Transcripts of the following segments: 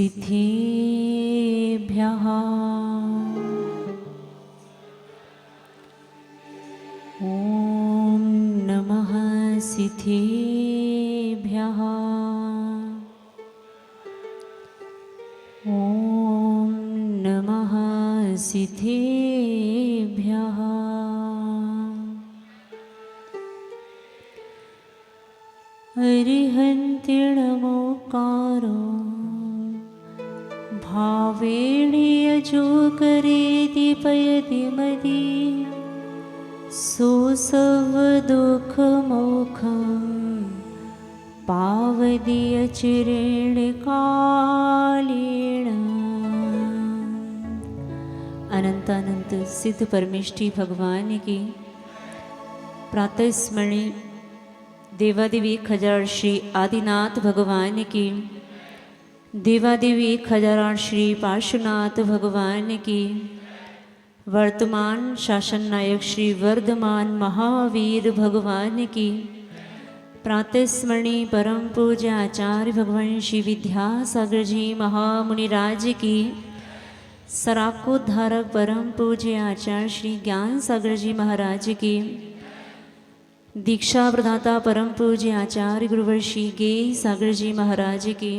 सिद्धेभ्यः ॐ नमः सिद्धेभ्यः ॐ नमः सिद्धेभ्यः अरिहन्तिणमोकारो भावेण यजो करेति पयति सोऽसवदुःखमोखं पावदीयचिरेण कालेण। अनंत अनंत सिद्ध परमेष्ठी भगवान की प्रातः स्मरणी देवादेवी 1000 श्री आदिनाथ भगवान की, देवादेवी 1000 श्री पार्श्वनाथ भगवान की, वर्तमान शासन नायक श्री वर्धमान महावीर भगवान की, प्रातः स्मरणी परम पूज्य आचार्य भगवान श्री विद्यासागर जी महामुनिराज की, सराकोद्धारक परम पूज्य आचार्य श्री ज्ञान सागर जी महाराज की, दीक्षा प्रदाता परम पूज्य आचार्य गुरुवर श्री गे सागर जी महाराज की,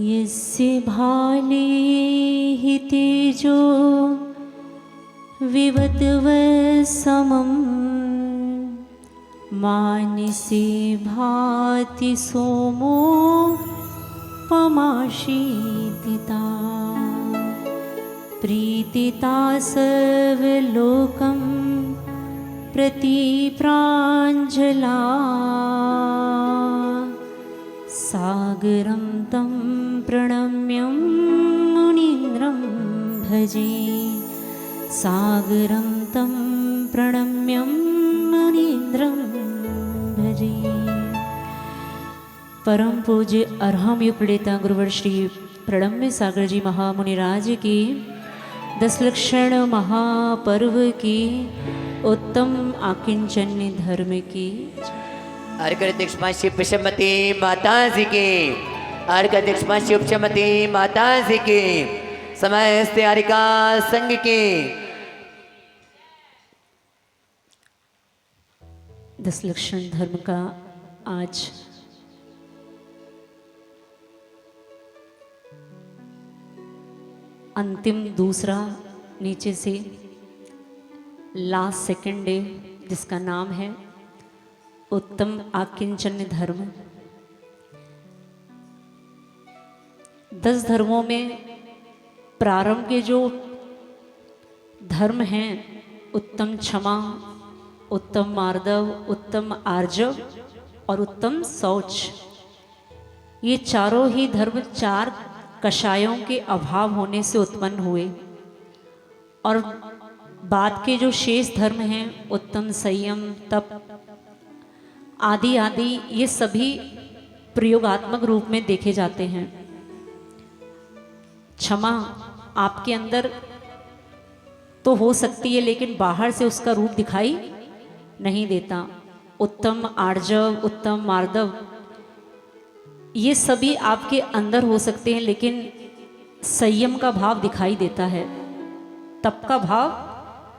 यस्य भाले हि तेजो विवद्व समं मानसे भाति सोमो पमाशीतिता प्रीतिता सर्वलोकं प्रतिप्राञ्जला सागरं तं प्रणम्यं मुनीन्द्रं भजे सागरं तं प्रणम्यं मुनीन्द्रं भजे। परम पूज्य अर्हम युग प्रणेता गुरुवर श्री प्रणम्य सागर जी महामुनिराज की 10 लक्षण महापर्व की उत्तम आकिंचन्य धर्म की। अर्घ दीक्षमा शिव पशुमती माता जी की, अर्घ दीक्षमा शिव पशुमती माता जी की, समस्त हरिका संघ की। 10 लक्षण धर्म का आज अंतिम दूसरा नीचे से लास्ट सेकंड डे, जिसका नाम है उत्तम आकिंचन्य धर्म। 10 धर्मों में प्रारंभ के जो धर्म हैं, उत्तम क्षमा, उत्तम मार्दव, उत्तम आर्जव और उत्तम शौच, ये चारों ही धर्म 4 कषायों के अभाव होने से उत्पन्न हुए। और बाद के जो शेष धर्म हैं, उत्तम संयम, तप आदि आदि, ये सभी प्रयोगात्मक रूप में देखे जाते हैं। क्षमा आपके अंदर तो हो सकती है, लेकिन बाहर से उसका रूप दिखाई नहीं देता। उत्तम आर्जव, उत्तम मार्दव, ये सभी आपके अंदर हो सकते हैं, लेकिन संयम का भाव दिखाई देता है, तप का भाव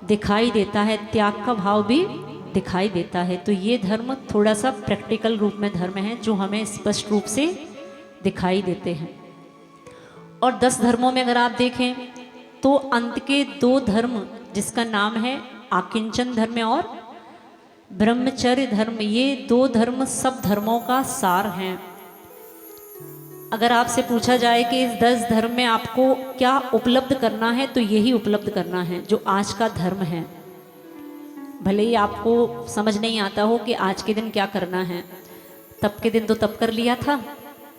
दिखाई देता है, त्याग का भाव भी दिखाई देता है। तो ये धर्म थोड़ा सा प्रैक्टिकल रूप में धर्म है, जो हमें स्पष्ट रूप से दिखाई देते हैं। और 10 धर्मों में अगर आप देखें तो अंत के 2 धर्म, जिसका नाम है आकिंचन धर्म और ब्रह्मचर्य धर्म, ये 2 धर्म सब धर्मों का सार हैं। अगर आपसे पूछा जाए कि इस 10 धर्म में आपको क्या उपलब्ध करना है, तो यही उपलब्ध करना है जो आज का धर्म है। भले ही आपको समझ नहीं आता हो कि आज के दिन क्या करना है। तप के दिन तो तप कर लिया था,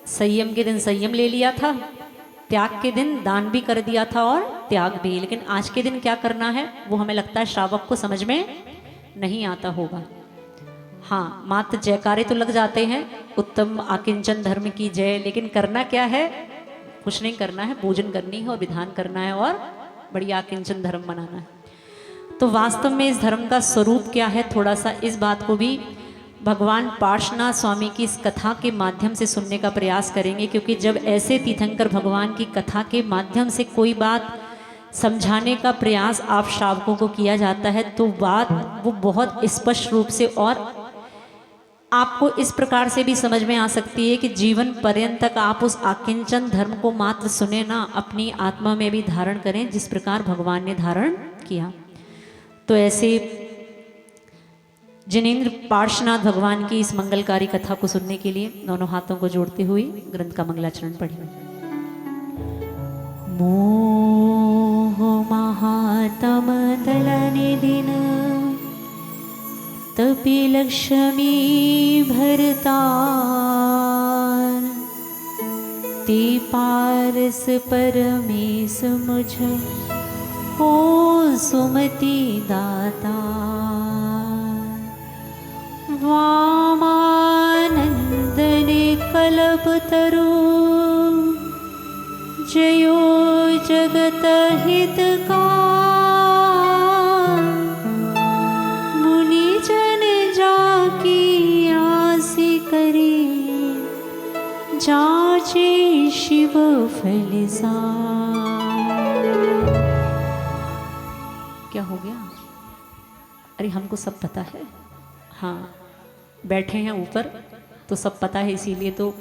संयम के दिन संयम ले लिया था, त्याग के दिन दान भी कर दिया था और त्याग भी, लेकिन आज के दिन क्या करना है वो हमें लगता है श्रावक को समझ में नहीं आता होगा। हाँ, मात्र जयकारे तो लग जाते हैं, उत्तम आकिंचन धर्म की जय, लेकिन करना क्या है? कुछ नहीं करना है, पूजन करनी है और विधान करना है और बढ़िया आकिंचन धर्म मनाना है। तो वास्तव में इस धर्म का स्वरूप क्या है, थोड़ा सा इस बात को भी भगवान पार्श्वनाथ स्वामी की इस कथा के माध्यम से सुनने का प्रयास करेंगे, क्योंकि जब ऐसे तीर्थंकर भगवान की कथा के माध्यम से कोई बात समझाने का प्रयास आप श्रावकों को किया जाता है तो बात वो बहुत स्पष्ट रूप से और आपको इस प्रकार से भी समझ में आ सकती है कि जीवन पर्यंत तक आप उस आकिंचन धर्म को मात्र सुने ना, अपनी आत्मा में भी धारण करें जिस प्रकार भगवान ने धारण किया। तो ऐसे जिनेंद्र पार्श्वनाथ भगवान की इस मंगलकारी कथा को सुनने के लिए दोनों हाथों को जोड़ते हुए ग्रंथ का मंगलाचरण पढ़िए। मोह महातम दलनिधिन तपि लक्ष्मी भरतार ते पारस परमेश मुझ हो सुमति दाता वामानंदने कल्प तरु जयो जगत हितकार मुनि जन जाकी आसी करी जाचे शिव फलसार। क्या हो गया? अरे हमको सब पता है, हाँ बैठे हैं ऊपर तो सब पता है, इसीलिए तो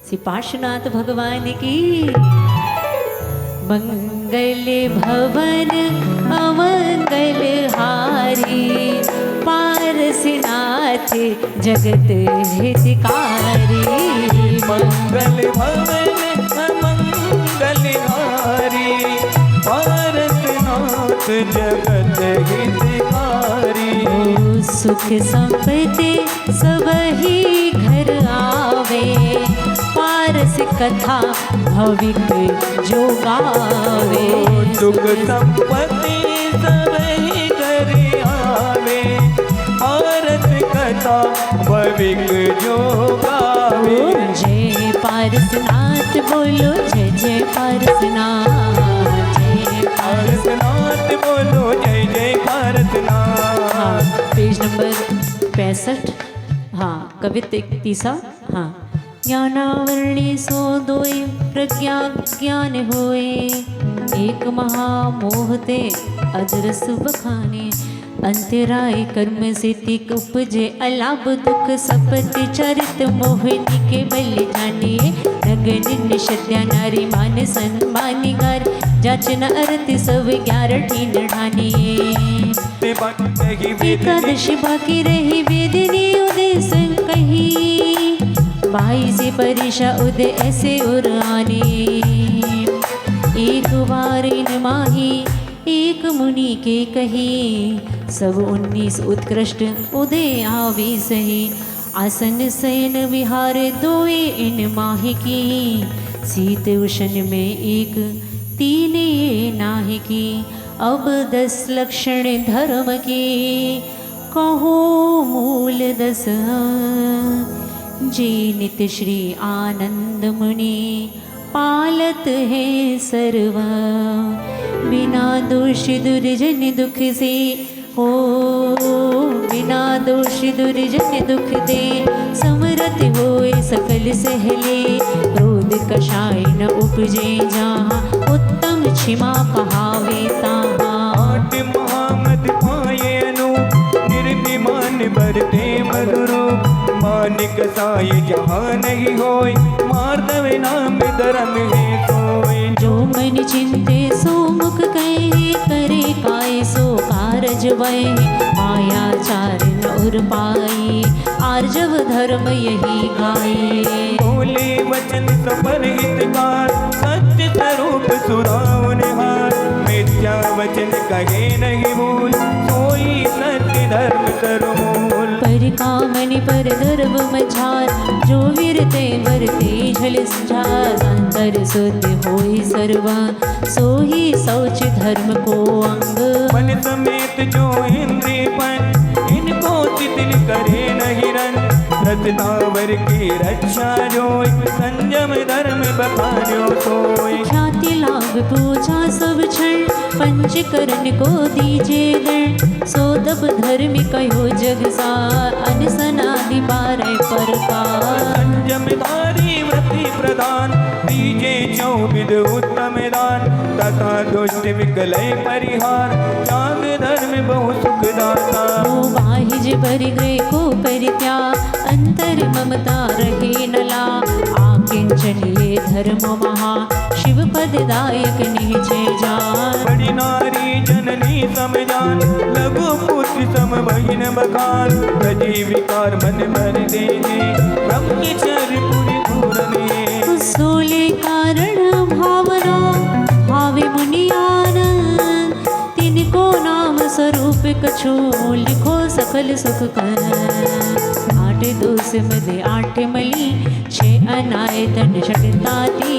श्री पार्श्वनाथ भगवान की मंगल भवन अमंगल हारी पारसनाथ जगत हितकारी। मंगल भवन अमंगल हारी पारसनाथ जगत हितकारी। सुख संपत्ति सब ही घर आवे पारस कथा भविक जो गावे। सुख संपत्ति सब ही घर आवे पारस कथा भविक जो गावे। जय पारसनाथ बोलो जय जय पारसनाथ, जय पारसनाथ बोलो जय जय पारसनाथ। पेज नंबर 65, हाँ कवित्त 31। हाँ ज्ञानावरणी सो दोई प्रज्ञा ज्ञान होए एक महामोहते अजरस बखाने। अंतराय कर्म से तिक उपजे अलाभ दुख सपत चरित मोहिनी के बल जानिए। नगन निषद्या नारी मान सम्मानी गार जाचन अर्थ सब 11 ठीन ढानिए। एकादशी बाकी रही वेदनी उदय संग कही 22 परीक्षा उदय ऐसे उराने। एक बार इन माही एक मुनि के कही सब 19 उत्कृष्ट उदय आवे सही। आसन शयन विहार दोए इन माही की शीत उष्ण में एक तीने नाहि की। अब 10 लक्षण धर्म के कहो मूल 10 जे नित श्री आनंद मुनि पालत है सर्व। बिना दोष दुर्जन दुख से हो बिना दोष दुर्जन दुख दे समरथ होए सकल सहले। क्रोध कषाय न उपजे जहाँ उत्तम क्षमा कहावे तहाँ। 8 महामद पाए अनु निर्भिमान बरते मधुरो। मानिक साय जहाँ नहीं होय मार्दव नाम धर्म है सोय। जो मन चिंते सो मुख कहे करे काय सो कारज वै। माया चार न उर पाई आर्जव धर्म यही गाये। बोले वचन सफल हितकार सत्य स्वरूप सुरावनहार। मिथ्या वचन कहे नहीं भूल सोई सत्य धर्म तरमूल। पर कामनि पर गर्व मझार जो विरते वरते झल झार। अंतर शुद्ध होई सर्वा सोही शौच धर्म को अंग। मन समेत जो इंद्रियपन इनको तितिल करे नहीं रन। रत्नावर की रक्षा जोय संयम धर्म बखान्यो सोय। ख्याति लाभ पूजा सब क्षण पंचकरण को दीजे दृढ़ सोदब धर्म कहो जग सार अनसनादि बारह प्रकार संयमधारी व्रति प्रदान दीजे चौविध उत्तम दान तथा दुष्ट विकलय परिहार त्याग धर्म बहु सुखदाता ओ बाहिज परिग्रह को परित्याग अंतर ममता रहे नला आकिंचन ये धर्म महा शिव पद दायक निश्चय जान बड़ी नारी जननी समजान लघु पुत्र सम बहिन बखान तजी विकार मन भर देने ब्रह्मचर्य पुरी पूरने सोले कारण भावना भावे मुनियान तिनको नाम स्वरूप कछु लिखो सकल सुख कर आठ दोष मदे आठ मली छह अनाय तन शक्ताती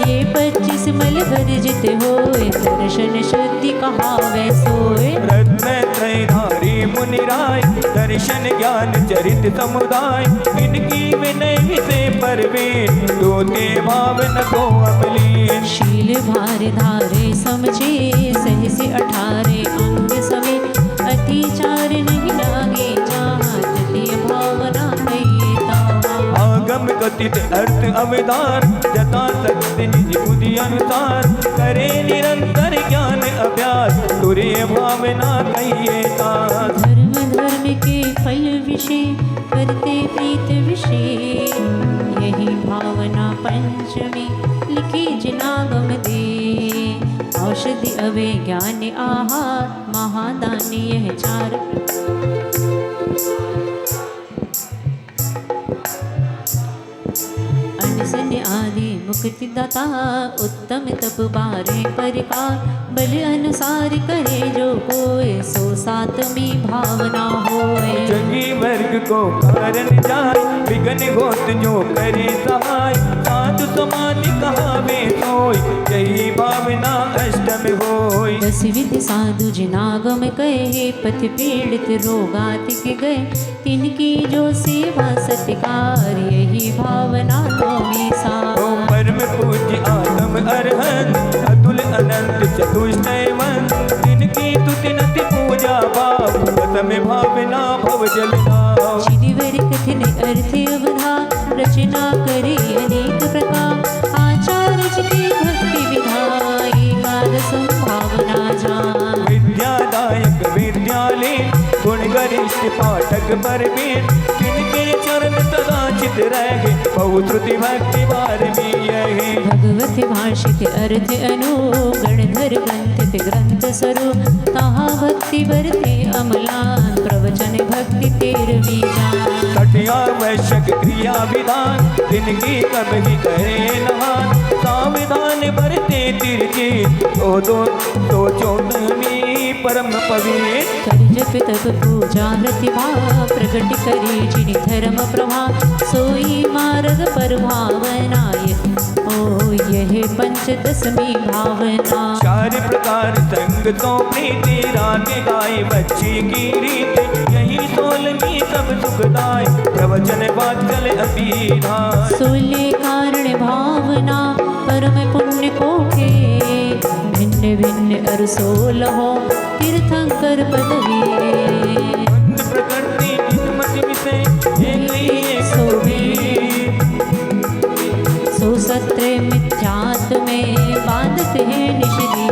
ये 25 मल वर्जित होए दर्शन शुद्धि कहावे सोए रत्न त्रयधारी मुनिराय दर्शन ज्ञान चरित समुदाय इनकी विनय से परवीन दोते भाव न को अमलीन शील भार धारे समझे सहस 18 अंग समे अतिचार नहीं लागे जहाँ तृतीय भावना कहिए तावा आगम कथित अर्थ अवधार जता सत्य निज बुद्धि अनुसार करे निरंतर ज्ञान अभ्यास तुरीय भावना कहिए तास धर्म धर्म के फल विषय करते प्रीत विषय यही भावना पंचमी लिखी जिनागम दे औषधि अवे ज्ञान आहार महादानी यह चार अनसन आदि मुक्ति दाता उत्तम तप बारे परिकार बल अनुसार करे जो कोय सो सातमी भावना होए जगी वर्ग को कारण जाय विघन घोत जो करे सहाय साधु समाधि कहावे सोय यही भावना अष्टम होय दस विधि साधु जिनागम कहे पथ पीड़ित रोगातिक गए तिनकी जो सेवा सत्कार यही भावना नौमी सा ओम परम पूज्य आत्म अरहंत अतुल अनंत चतुष्टयवन जिनकी तुति नति पूजा भाव बसम भावना भव जलना जिनिवर कथन अर्थ अवधा रचना करे अनेक प्रकार आचार्य की भक्ति विधाई कार संभावना जान विद्यादायक विद्यालय गुण गरिष्ठ पाठक परवीन जिनके चरण सदा चित रहे बहुश्रुति भक्ति बारमी यही भगवत भाषित अर्थ अनु गणधर ग्रंथ ग्रंथ स्वरूप तहा भक्ति बरते अमलान प्रवचन भक्ति तेरवी जान कठियावश्यक क्रिया विधान जिनकी कभी करे नहान साविधान बरते तिरछी तो चौदहवीं परम पवित्र कर जप तप पूजा प्रतिभा प्रकट करी जिनि धर्म प्रभा सोई मार्ग पर भावनाय ओ यह पंचदशमी भावना चार प्रकार संग तो प्रीति रागे गाय बच्ची की रीत यही 16वीं सब सुखदाय प्रवचन वाचल अपीधा सोले कारण भावना परम पुण्य को के भिन्न भिन्न अर 16 तीर्थंकर पदवी मंद प्रकृति हिम्मत विषय एक सो सत्र मिथ्यात्व में बाधत है निषिद्धि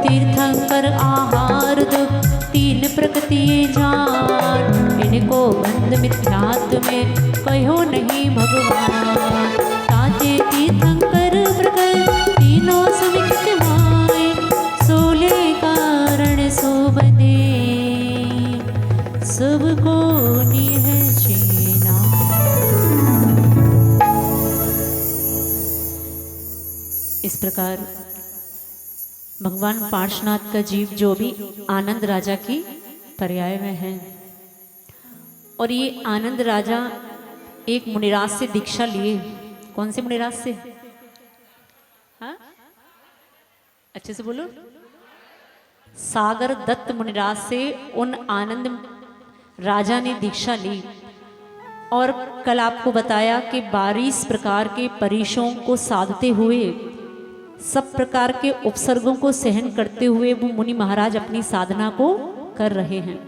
तीर्थंकर आहार दुख 3 प्रकृति जान इनको बंद मिथ्यात्व में कहो नहीं भगवान ताते तीर्थंकर प्रकट तीनों सविक्त माए सोले कारण सोबदे सबको निहचेना। इस प्रकार भगवान पार्श्वनाथ का जीव जो भी आनंद राजा की पर्याय में है और ये आनंद राजा एक मुनिराज से दीक्षा लिए। कौन से मुनिराज से? हाँ अच्छे से बोलो। सागर दत्त मुनिराज से उन आनंद राजा ने दीक्षा ली और कल आपको बताया कि 22 प्रकार के परीक्षों को साधते हुए सब प्रकार के उपसर्गों को सहन करते हुए वो मुनि महाराज अपनी साधना को कर रहे हैं।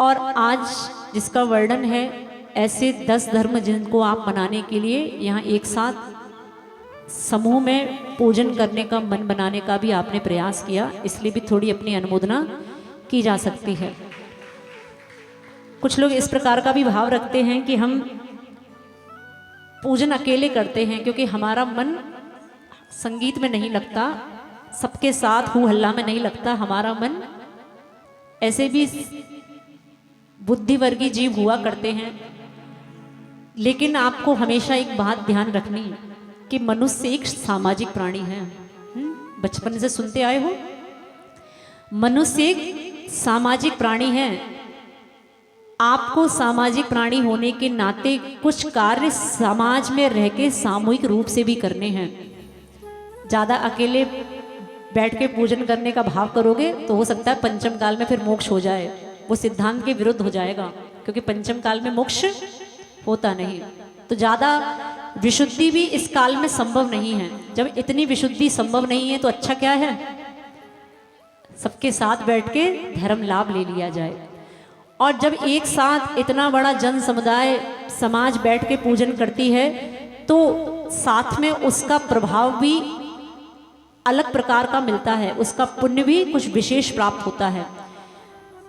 और आज जिसका वर्णन है, ऐसे 10 धर्म जिनको आप मनाने के लिए यहाँ एक साथ समूह में पूजन करने का मन बनाने का भी आपने प्रयास किया, इसलिए भी थोड़ी अपनी अनुमोदना की जा सकती है। कुछ लोग इस प्रकार का भी भाव रखते हैं कि हम पूजन अकेले करते हैं क्योंकि हमारा मन संगीत में नहीं लगता, सबके साथ हू हल्ला में नहीं लगता, हमारा मन, ऐसे भी बुद्धिवर्गी जीव हुआ करते हैं। लेकिन आपको हमेशा एक बात ध्यान रखनी कि मनुष्य एक सामाजिक प्राणी है। बचपन से सुनते आए हो, मनुष्य एक सामाजिक प्राणी है। आपको सामाजिक प्राणी होने के नाते कुछ कार्य समाज में रह के सामूहिक रूप से भी करने हैं। ज़्यादा अकेले बैठ के पूजन करने का भाव करोगे तो हो सकता है पंचम काल में फिर मोक्ष हो जाए, वो सिद्धांत के विरुद्ध हो जाएगा, क्योंकि पंचम काल में मोक्ष होता नहीं। तो ज़्यादा विशुद्धि भी इस काल में संभव नहीं है। जब इतनी विशुद्धि संभव नहीं है तो अच्छा क्या है, सबके साथ बैठ के धर्म लाभ ले लिया जाए। और जब एक साथ इतना बड़ा जन समुदाय समाज बैठ के पूजन करती है तो साथ में उसका प्रभाव भी अलग प्रकार का मिलता है, उसका पुण्य भी कुछ विशेष प्राप्त होता है।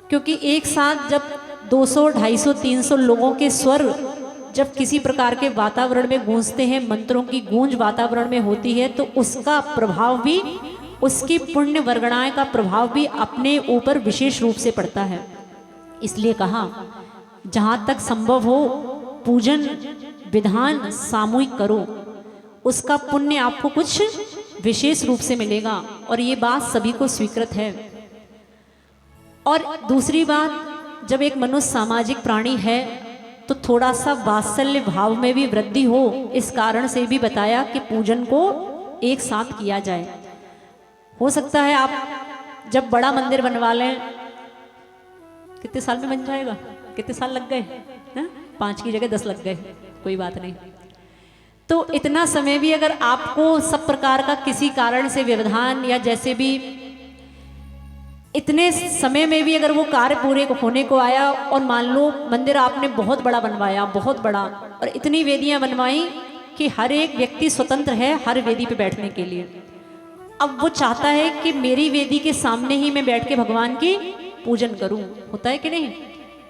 क्योंकि एक साथ जब 200, 250, 300 लोगों के स्वर जब किसी प्रकार के वातावरण में गूंजते हैं, मंत्रों की गूंज वातावरण में होती है, तो उसका प्रभाव भी, उसकी पुण्य वर्गणाएं का प्रभाव भी अपने ऊपर विशेष रूप से पड़ता है। इसलिए कहा जहाँ तक संभव हो पूजन विधान सामूहिक करो, उसका पुण्य आपको कुछ विशेष रूप से मिलेगा, और ये बात सभी को स्वीकृत है। और दूसरी बात, जब एक मनुष्य सामाजिक प्राणी है तो थोड़ा सा वात्सल्य भाव में भी वृद्धि हो, इस कारण से भी बताया कि पूजन को एक साथ किया जाए। हो सकता है आप जब बड़ा मंदिर बनवा लें, कितने साल में बन जाएगा, कितने साल लग गए, 5 की जगह 10 लग गए, कोई बात नहीं। तो इतना समय भी अगर आपको सब प्रकार का किसी कारण से व्यवधान या जैसे भी इतने समय में भी अगर वो कार्य पूरे होने को आया, और मान लो मंदिर आपने बहुत बड़ा बनवाया, बहुत बड़ा, और इतनी वेदियां बनवाई कि हर एक व्यक्ति स्वतंत्र है हर वेदी पे बैठने के लिए। अब वो चाहता है कि मेरी वेदी के सामने ही मैं बैठ के भगवान की पूजन करूं, होता है कि नहीं।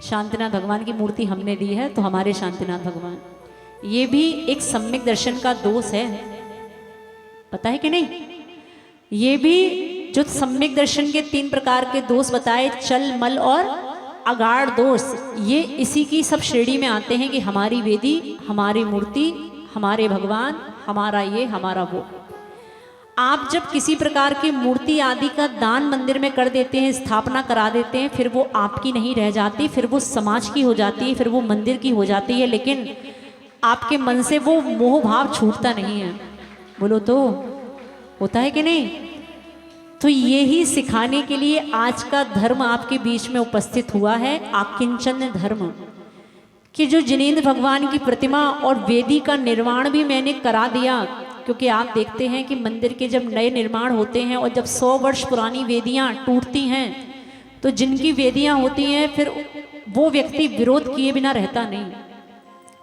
शांतिनाथ भगवान की मूर्ति हमने दी है, तो हमारे शांतिनाथ भगवान, ये भी एक सम्यक दर्शन का दोष है, पता है कि नहीं। ये भी जो सम्यक दर्शन के 3 प्रकार के दोष बताए, चल, मल और अगाढ़ दोष, ये इसी की सब श्रेणी में आते हैं कि हमारी वेदी, हमारी मूर्ति, हमारे भगवान, हमारा ये, हमारा वो। आप जब किसी प्रकार की मूर्ति आदि का दान मंदिर में कर देते हैं, स्थापना करा देते हैं, फिर वो आपकी नहीं रह जाती, फिर वो समाज की हो जाती है, फिर वो मंदिर की हो जाती है, लेकिन आपके मन से वो मोह भाव छूटता नहीं है। बोलो तो होता है कि नहीं। तो यही सिखाने के लिए आज का धर्म आपके बीच में उपस्थित हुआ है, आकिंचन धर्म, कि जो जिनेंद्र भगवान की प्रतिमा और वेदी का निर्माण भी मैंने करा दिया। क्योंकि आप देखते हैं कि मंदिर के जब नए निर्माण होते हैं और जब 100 वर्ष पुरानी वेदियां टूटती हैं, तो जिनकी वेदियां होती हैं फिर वो व्यक्ति विरोध किए बिना रहता नहीं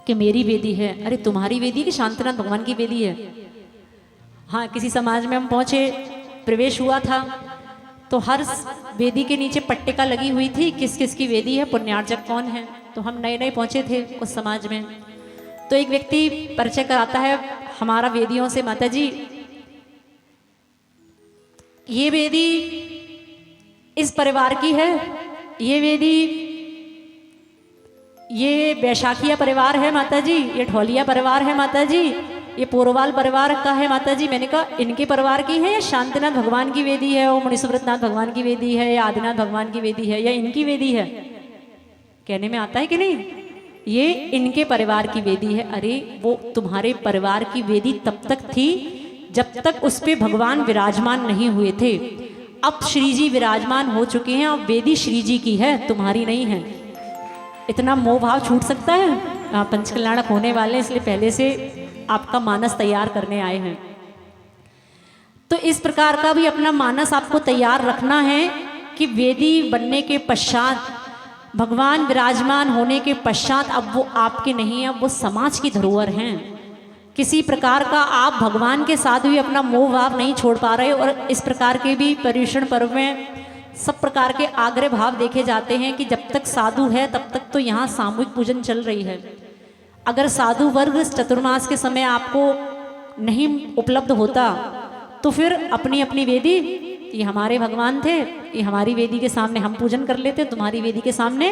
कि मेरी वेदी है। अरे तुम्हारी वेदी कि शांतिनाथ भगवान की वेदी है। हाँ, किसी समाज में हम पहुंचे, प्रवेश हुआ था, तो हर वेदी के नीचे पट्टिका लगी हुई थी, किस किस की वेदी है, पुण्यार्जक कौन है। तो हम नए नए पहुंचे थे उस समाज में, तो एक व्यक्ति परिचय कराता है हमारा वेदियों से, माता जी ये वेदी इस परिवार की है, ये वेदी ये बैशाखिया परिवार है माता जी, ये ढोलिया परिवार है माता जी, ये पोरवाल परिवार का है माता जी। मैंने कहा इनके परिवार की है या शांतिनाथ भगवान की वेदी है, और मुनीश्वरनाथ भगवान की वेदी है, या आदिनाथ भगवान की वेदी है, या इनकी वेदी है। कहने में आता है कि नहीं, ये इनके परिवार की वेदी है। अरे वो तुम्हारे परिवार की वेदी तब तक थी जब तक उस पे भगवान विराजमान नहीं हुए थे। अब श्री जी विराजमान हो चुके हैं, अब वेदी श्री जी की है, तुम्हारी नहीं है। इतना मोह भाव छूट सकता है। पंचकल्याणक होने वाले, इसलिए पहले से आपका मानस तैयार करने आए हैं। तो इस प्रकार का भी अपना मानस आपको तैयार रखना है कि वेदी बनने के पश्चात, भगवान विराजमान होने के पश्चात अब वो आपके नहीं है, अब वो समाज की धरोहर हैं। किसी प्रकार का आप भगवान के साथ भी अपना मोह भाव नहीं छोड़ पा रहे। और इस प्रकार के भी पर्युषण पर्व में सब प्रकार के आग्रह भाव देखे जाते हैं कि जब तक साधु है तब तक तो यहाँ सामूहिक पूजन चल रही है। अगर साधु वर्ग चतुर्मास के समय आपको नहीं उपलब्ध होता तो फिर अपनी अपनी वेदी, ये हमारे भगवान थे, ये हमारी वेदी के सामने हम पूजन कर लेते, तुम्हारी वेदी के सामने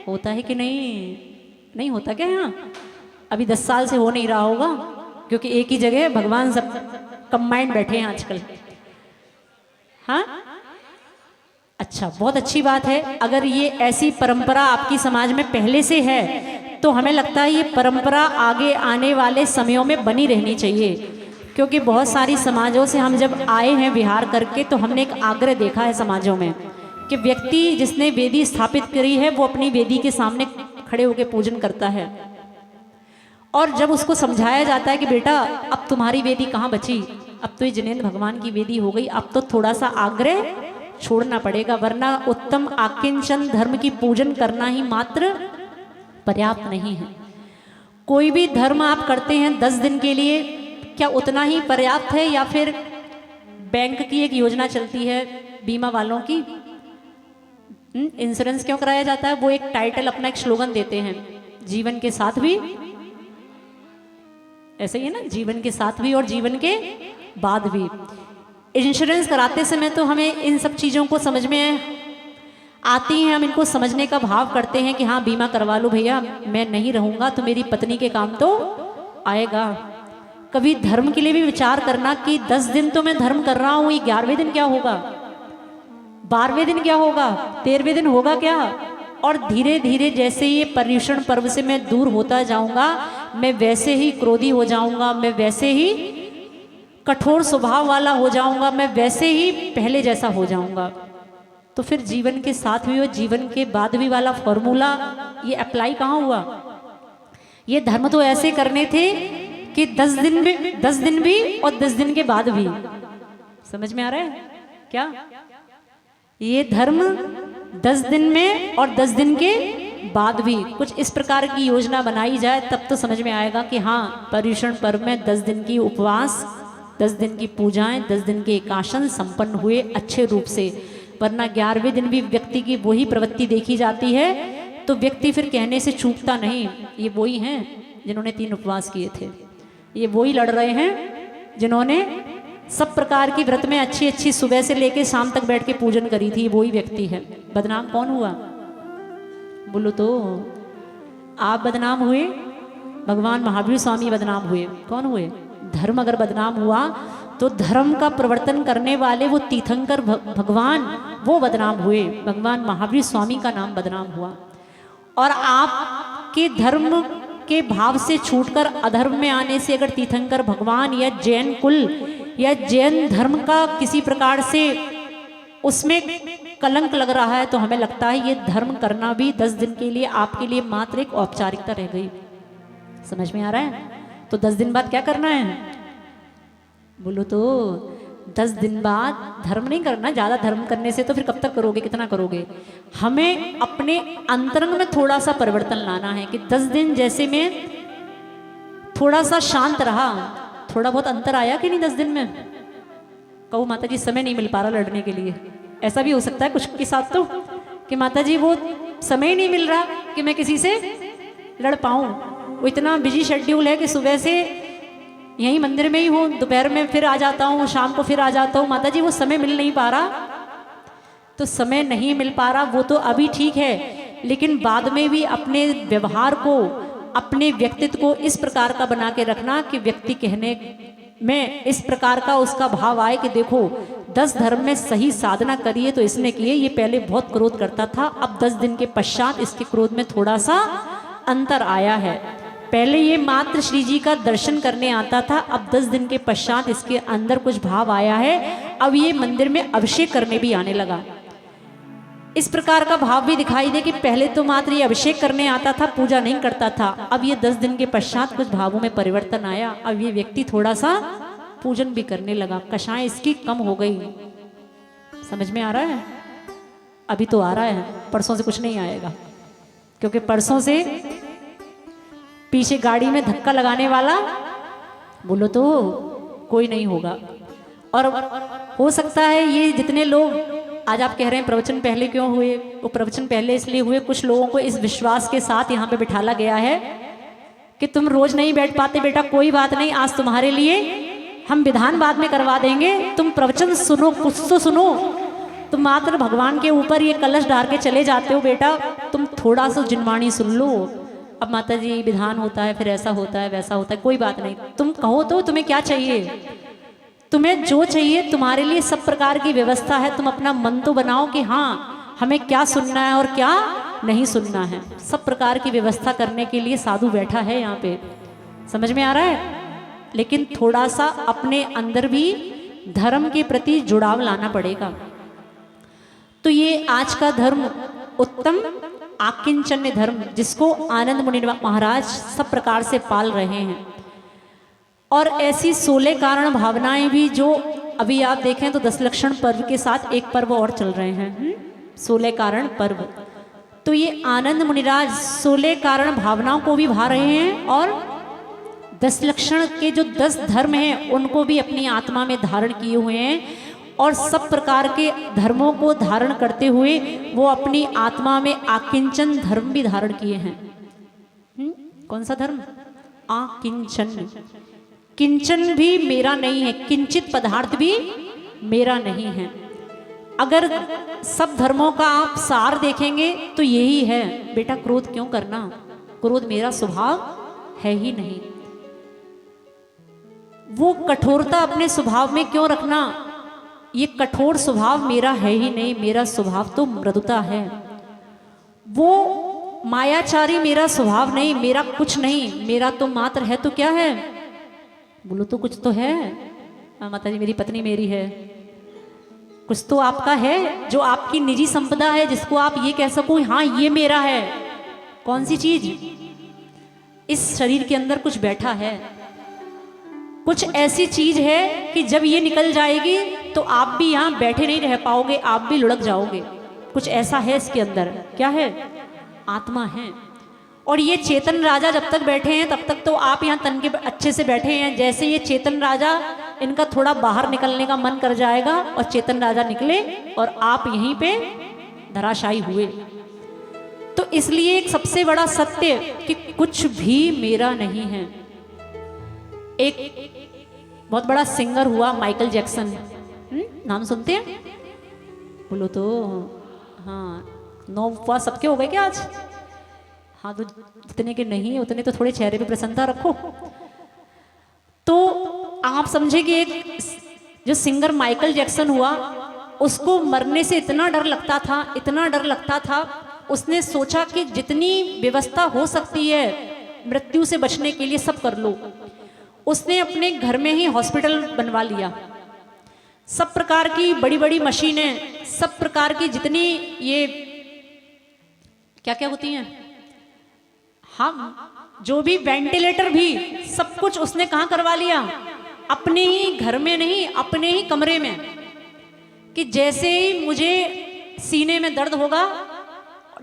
होता है कि नहीं होता क्या? यहाँ अभी 10 साल से हो नहीं रहा होगा, क्योंकि एक ही जगह भगवान सब कंबाइंड बैठे हैं आजकल। हाँ, अच्छा, बहुत अच्छी बात है। अगर ये ऐसी परंपरा आपकी समाज में पहले से है तो हमें लगता है ये परंपरा आगे आने वाले समयों में बनी रहनी चाहिए, क्योंकि बहुत सारी समाजों से हम जब आए हैं विहार करके तो हमने एक आग्रह देखा है समाजों में कि व्यक्ति जिसने वेदी स्थापित करी है वो अपनी वेदी के सामने खड़े होकर पूजन करता है, और जब उसको समझाया जाता है कि बेटा अब तुम्हारी वेदी कहाँ बची, अब तो ये जिनेंद्र भगवान की वेदी हो गई, अब तो थोड़ा सा आग्रह छोड़ना पड़ेगा, वरना उत्तम आकिंचन धर्म की पूजन करना ही मात्र पर्याप्त नहीं है। कोई भी धर्म आप करते हैं 10 दिन के लिए, क्या उतना ही पर्याप्त है? या फिर बैंक की एक योजना चलती है बीमा वालों की, इंश्योरेंस क्यों कराया जाता है? वो एक टाइटल अपना एक स्लोगन देते हैं, जीवन के साथ भी, ऐसे ही है ना, जीवन के साथ भी और जीवन के बाद भी। इंश्योरेंस कराते समय तो हमें इन सब चीज़ों को समझ में आती हैं, हम इनको समझने का भाव करते हैं कि हाँ बीमा करवा लो भैया, मैं नहीं रहूँगा तो मेरी पत्नी के काम तो आएगा। कभी धर्म के लिए भी विचार करना कि 10 दिन तो मैं धर्म कर रहा हूँ, ये 11वें दिन क्या होगा, 12वें दिन क्या होगा, 13वें दिन होगा क्या? और धीरे धीरे जैसे ये पर्युषण पर्व से मैं दूर होता जाऊंगा, मैं वैसे ही क्रोधी हो जाऊंगा, मैं वैसे ही कठोर स्वभाव वाला हो जाऊंगा, मैं वैसे ही पहले जैसा हो जाऊंगा। तो फिर जीवन के साथ भी और जीवन के बाद भी वाला फॉर्मूला ये अप्लाई कहाँ हुआ? ये धर्म तो ऐसे करने थे कि 10 दिन भी और 10 दिन के बाद भी। समझ में आ रहा है क्या? ये धर्म 10 दिन में और 10 दिन के बाद भी कुछ इस प्रकार की योजना बनाई जाए, तब तो समझ में आएगा कि हाँ पर्युषण पर्व में 10 दिन की उपवास, 10 दिन की पूजाएं, 10 दिन के एकाशन संपन्न हुए अच्छे रूप से। वरना 11वें दिन भी व्यक्ति की वही प्रवृत्ति देखी जाती है, तो व्यक्ति फिर कहने से चूकता नहीं, ये वही हैं जिन्होंने 3 उपवास किए थे, ये वही लड़ रहे हैं जिन्होंने सब प्रकार की व्रत में अच्छी अच्छी सुबह से लेकर शाम तक बैठ के पूजन करी थी, वही व्यक्ति है। बदनाम कौन हुआ? बोलो तो आप बदनाम हुए, भगवान महावीर स्वामी बदनाम हुए। कौन हुए? धर्म अगर बदनाम हुआ तो धर्म का प्रवर्तन करने वाले वो तीर्थंकर भगवान वो बदनाम हुए, भगवान महावीर स्वामी का नाम बदनाम हुआ। और आपके धर्म के भाव से छूटकर अधर्म में आने से अगर तीर्थंकर भगवान या जैन कुल या जैन धर्म का किसी प्रकार से उसमें कलंक लग रहा है, तो हमें लगता है ये धर्म करना भी 10 दिन के लिए आपके लिए मात्र एक औपचारिकता रह गई। समझ में आ रहा है? तो 10 दिन बाद क्या करना है? बोलो तो 10 दिन बाद धर्म नहीं करना। ज़्यादा धर्म करने से तो फिर कब तक करोगे, कितना करोगे? हमें अपने अंतरंग में थोड़ा सा परिवर्तन लाना है कि 10 दिन जैसे में थोड़ा सा शांत रहा, थोड़ा बहुत अंतर आया कि नहीं 10 दिन में? कहो माता जी समय नहीं मिल पा रहा लड़ने के लिए, ऐसा भी हो सकता है कुछ के साथ तो कि माता जी वो समय नहीं मिल रहा कि मैं किसी से लड़ पाऊँ, वो इतना बिजी शेड्यूल है कि सुबह से यहीं मंदिर में ही हूँ, दोपहर में फिर आ जाता हूँ, शाम को फिर आ जाता हूँ। माता जी वो समय मिल नहीं पा रहा। तो समय नहीं मिल पा रहा वो तो अभी ठीक है, लेकिन बाद में भी अपने व्यवहार को, अपने व्यक्तित्व को इस प्रकार का बना के रखना कि व्यक्ति कहने में इस प्रकार का उसका भाव आए कि देखो 10 धर्म में सही साधना करिए तो इसने किए, ये पहले बहुत क्रोध करता था, अब 10 दिन के पश्चात इसके क्रोध में थोड़ा सा अंतर आया है। पहले ये मात्र श्री जी का दर्शन करने आता था, अब 10 दिन के पश्चात इसके अंदर कुछ भाव आया है, अब ये मंदिर में अभिषेक करने भी आने लगा। इस प्रकार का भाव भी दिखाई दे कि पहले तो मात्र ये अभिषेक करने आता था, पूजा नहीं करता था, अब ये 10 दिन के पश्चात कुछ भावों में परिवर्तन आया, अब ये व्यक्ति थोड़ा सा पूजन भी करने लगा, कषाय इसकी कम हो गई। समझ में आ रहा है? अभी तो आ रहा है, परसों से कुछ नहीं आएगा, क्योंकि परसों से पीछे गाड़ी में धक्का लगाने वाला बोलो तो कोई नहीं होगा। और हो सकता है ये जितने लोग आज आप कह रहे हैं प्रवचन पहले क्यों हुए, वो प्रवचन पहले इसलिए हुए, कुछ लोगों को इस विश्वास के साथ यहाँ पे बिठाला गया है कि तुम रोज नहीं बैठ पाते बेटा, कोई बात नहीं, आज तुम्हारे लिए हम विधान बाद में करवा देंगे, तुम प्रवचन सुनो, कुछ तो सुनो। तुम मात्र भगवान के ऊपर ये कलश डाल के चले जाते हो बेटा, तुम थोड़ा सा जिनवाणी सुन लो। अब माता जी विधान होता है, फिर ऐसा होता है, वैसा होता है, कोई बात नहीं, तुम कहो तो तुम्हें क्या चाहिए, तुम्हें जो चाहिए, तुम्हारे लिए सब प्रकार की व्यवस्था है। तुम अपना मन तो बनाओ कि हाँ हमें क्या सुनना है और क्या नहीं सुनना है। सब प्रकार की व्यवस्था करने के लिए साधु बैठा है यहाँ पे, समझ में आ रहा है? लेकिन थोड़ा सा अपने अंदर भी धर्म के प्रति जुड़ाव लाना पड़ेगा। तो ये आज का धर्म उत्तम आकिंचन्य धर्म, जिसको आनंद मुनि महाराज सब प्रकार से पाल रहे हैं। और ऐसी 16 कारण भावनाएं भी जो अभी आप देखें तो 10 लक्षण पर्व के साथ एक पर्व और चल रहे हैं, 16 कारण पर्व। तो ये आनंद मुनिराज 16 कारण भावनाओं को भी भा रहे हैं और 10 लक्षण के जो 10 धर्म हैं उनको भी अपनी आत्मा में धारण किए हुए हैं। और सब प्रकार के धर्मों को धारण करते हुए वो अपनी आत्मा में आकिंचन धर्म भी धारण किए हैं। कौन सा धर्म? आकिंचन। किंचन भी मेरा नहीं है, किंचित पदार्थ भी मेरा नहीं है। अगर सब धर्मों का आप सार देखेंगे तो यही है बेटा, क्रोध क्यों करना, क्रोध मेरा स्वभाव है ही नहीं। वो कठोरता अपने स्वभाव में क्यों रखना, ये कठोर स्वभाव मेरा है ही नहीं, मेरा स्वभाव तो मृदुता है। वो मायाचारी मेरा स्वभाव नहीं, मेरा कुछ नहीं, मेरा तो मात्र है तो क्या है, बोलो तो कुछ तो है। माता जी मेरी पत्नी मेरी है, कुछ तो आपका है जो आपकी निजी संपदा है, जिसको आप ये कह सको हाँ ये मेरा है। कौन सी चीज? इस शरीर के अंदर कुछ बैठा है, कुछ ऐसी चीज है कि जब ये निकल जाएगी तो आप भी यहाँ बैठे नहीं रह पाओगे, आप भी लुढ़क जाओगे। कुछ ऐसा है इसके अंदर, क्या है? आत्मा है। और ये चेतन राजा जब तक बैठे हैं तब तक तो आप यहाँ तन के अच्छे से बैठे हैं। जैसे ये चेतन राजा, इनका थोड़ा बाहर निकलने का मन कर जाएगा और चेतन राजा निकले और आप यहीं पे धराशायी हुए। तो इसलिए एक सबसे बड़ा सत्य कि कुछ भी मेरा नहीं है। एक बहुत बड़ा सिंगर हुआ माइकल जैक्सन, नाम सुनते हैं? बोलो तो हाँ, 9 उपवास सबके हो गए क्या आज? हाँ, तो जितने के नहीं उतने तो थोड़े चेहरे पे प्रसन्नता रखो। तो आप समझे कि एक जो सिंगर माइकल जैक्सन हुआ, उसको मरने से इतना डर लगता था, इतना डर लगता था, उसने सोचा कि जितनी व्यवस्था हो सकती है मृत्यु से बचने के लिए सब कर लो। उसने अपने घर में ही हॉस्पिटल बनवा लिया, सब प्रकार की बड़ी बड़ी मशीनें, सब प्रकार की जितनी ये क्या क्या होती हैं, हम जो भी वेंटिलेटर भी, सब कुछ उसने कहाँ करवा लिया? अपने ही घर में नहीं, अपने ही कमरे में। कि जैसे ही मुझे सीने में दर्द होगा,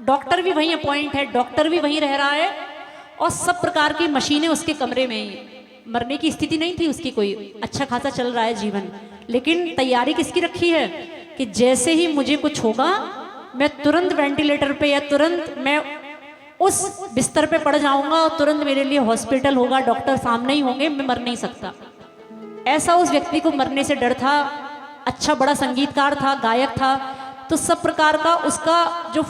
डॉक्टर भी वहीं अपॉइंट है, डॉक्टर भी वहीं रह रहा है और सब प्रकार की मशीनें उसके कमरे में ही। मरने की स्थिति नहीं थी उसकी कोई, अच्छा खासा चल रहा है जीवन, लेकिन तैयारी किसकी रखी है कि जैसे ही मुझे कुछ होगा मैं तुरंत वेंटिलेटर पे या तुरंत मैं उस बिस्तर पे पड़ जाऊंगा और तुरंत मेरे लिए हॉस्पिटल होगा, डॉक्टर सामने ही होंगे, मैं मर नहीं सकता। ऐसा उस व्यक्ति को मरने से डर था। अच्छा बड़ा संगीतकार था, गायक था, तो सब प्रकार का उसका जो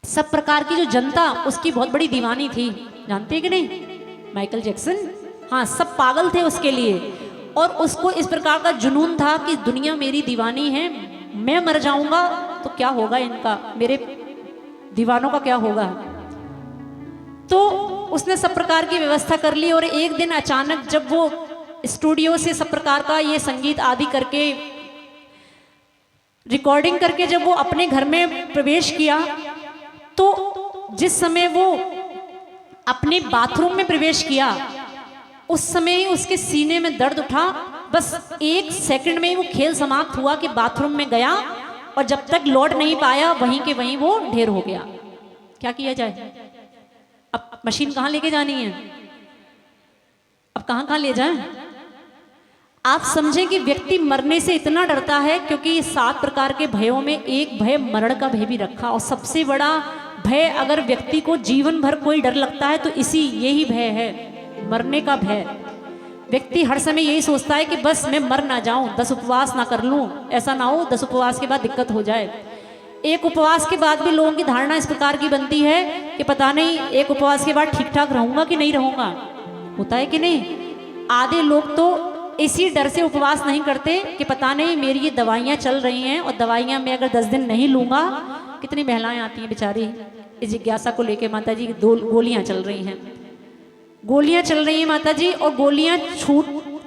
सब प्रकार की जो जनता उसकी बहुत बड़ी दीवानी थी। जानते हैं कि नहीं माइकल जैक्सन? हाँ, सब पागल थे उसके लिए और उसको इस प्रकार का जुनून था कि दुनिया मेरी दीवानी है, मैं मर जाऊंगा तो क्या होगा इनका, मेरे दीवानों का क्या होगा। तो उसने सब प्रकार की व्यवस्था कर ली और एक दिन अचानक जब वो स्टूडियो से सब प्रकार का ये संगीत आदि करके रिकॉर्डिंग करके जब वो अपने घर में प्रवेश किया, तो जिस समय वो अपने बाथरूम में प्रवेश किया उस समय ही उसके सीने में दर्द उठा, बस 1 सेकंड में ही वो खेल समाप्त हुआ कि बाथरूम में गया और जब तक लौट नहीं पाया वहीं के वहीं वो ढेर हो गया। क्या किया जाए? अब मशीन कहाँ लेके जानी है? अब कहाँ कहाँ ले जाएं? आप समझें कि व्यक्ति मरने से इतना डरता है क्योंकि 7 प्रकार के भयों में एक भय मरण का भय भी रखा, और सबसे बड़ा भय अगर व्यक्ति को जीवन भर कोई डर लगता है तो यही भय है, मरने का भय। व्यक्ति हर समय यही सोचता है कि बस मैं मर ना जाऊं, 10 उपवास ना कर लूं, ऐसा ना हो 10 उपवास के बाद दिक्कत हो जाए। एक उपवास के बाद भी लोगों की धारणा इस प्रकार की बनती है कि पता नहीं एक उपवास के बाद ठीक ठाक रहूंगा कि नहीं रहूंगा। होता है कि नहीं? आधे लोग तो इसी डर से उपवास नहीं करते कि पता नहीं मेरी ये दवाइयाँ चल रही हैं और दवाइयाँ मैं अगर 10 दिन नहीं लूँगा, कितनी महिलाएं आती हैं बेचारी इस जिज्ञासा को लेके, माता जी 2 गोलियाँ चल रही हैं, गोलियाँ चल रही हैं माता जी, और गोलियाँ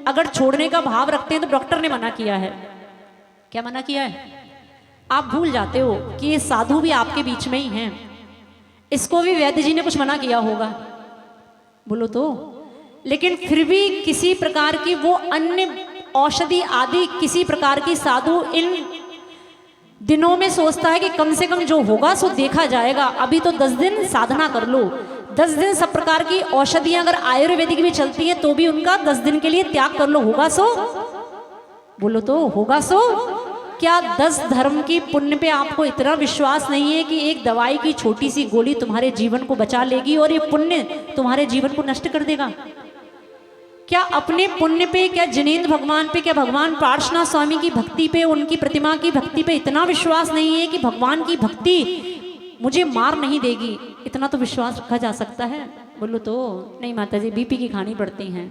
अगर छोड़ने का भाव रखते हैं तो डॉक्टर ने मना किया है। क्या मना किया है? आप भूल जाते हो कि ये साधु भी आपके बीच में ही हैं, इसको भी वैद्य जी ने कुछ मना किया होगा, बोलो तो। लेकिन फिर भी किसी प्रकार की वो अन्य औषधि आदि किसी प्रकार की साधु इन दिनों में सोचता है कि कम से कम जो होगा सो देखा जाएगा, अभी तो 10 दिन साधना कर लो, 10 दिन सब प्रकार की औषधियां अगर आयुर्वेदिक भी चलती हैं तो भी उनका 10 दिन के लिए त्याग कर लो, होगा सो, बोलो तो होगा सो। क्या 10 धर्म की पुण्य पे आपको इतना विश्वास नहीं है कि एक दवाई की छोटी सी गोली तुम्हारे जीवन को बचा लेगी और ये पुण्य तुम्हारे जीवन को नष्ट कर देगा? क्या अपने पुण्य पे, क्या जिनेंद्र भगवान पे, क्या भगवान पार्श्वनाथ स्वामी की भक्ति पे, उनकी प्रतिमा की भक्ति पे इतना विश्वास नहीं है कि भगवान की भक्ति मुझे मार नहीं देगी? इतना तो विश्वास रखा जा सकता है, बोलो तो। नहीं माता जी, बीपी की खानी पड़ती हैं,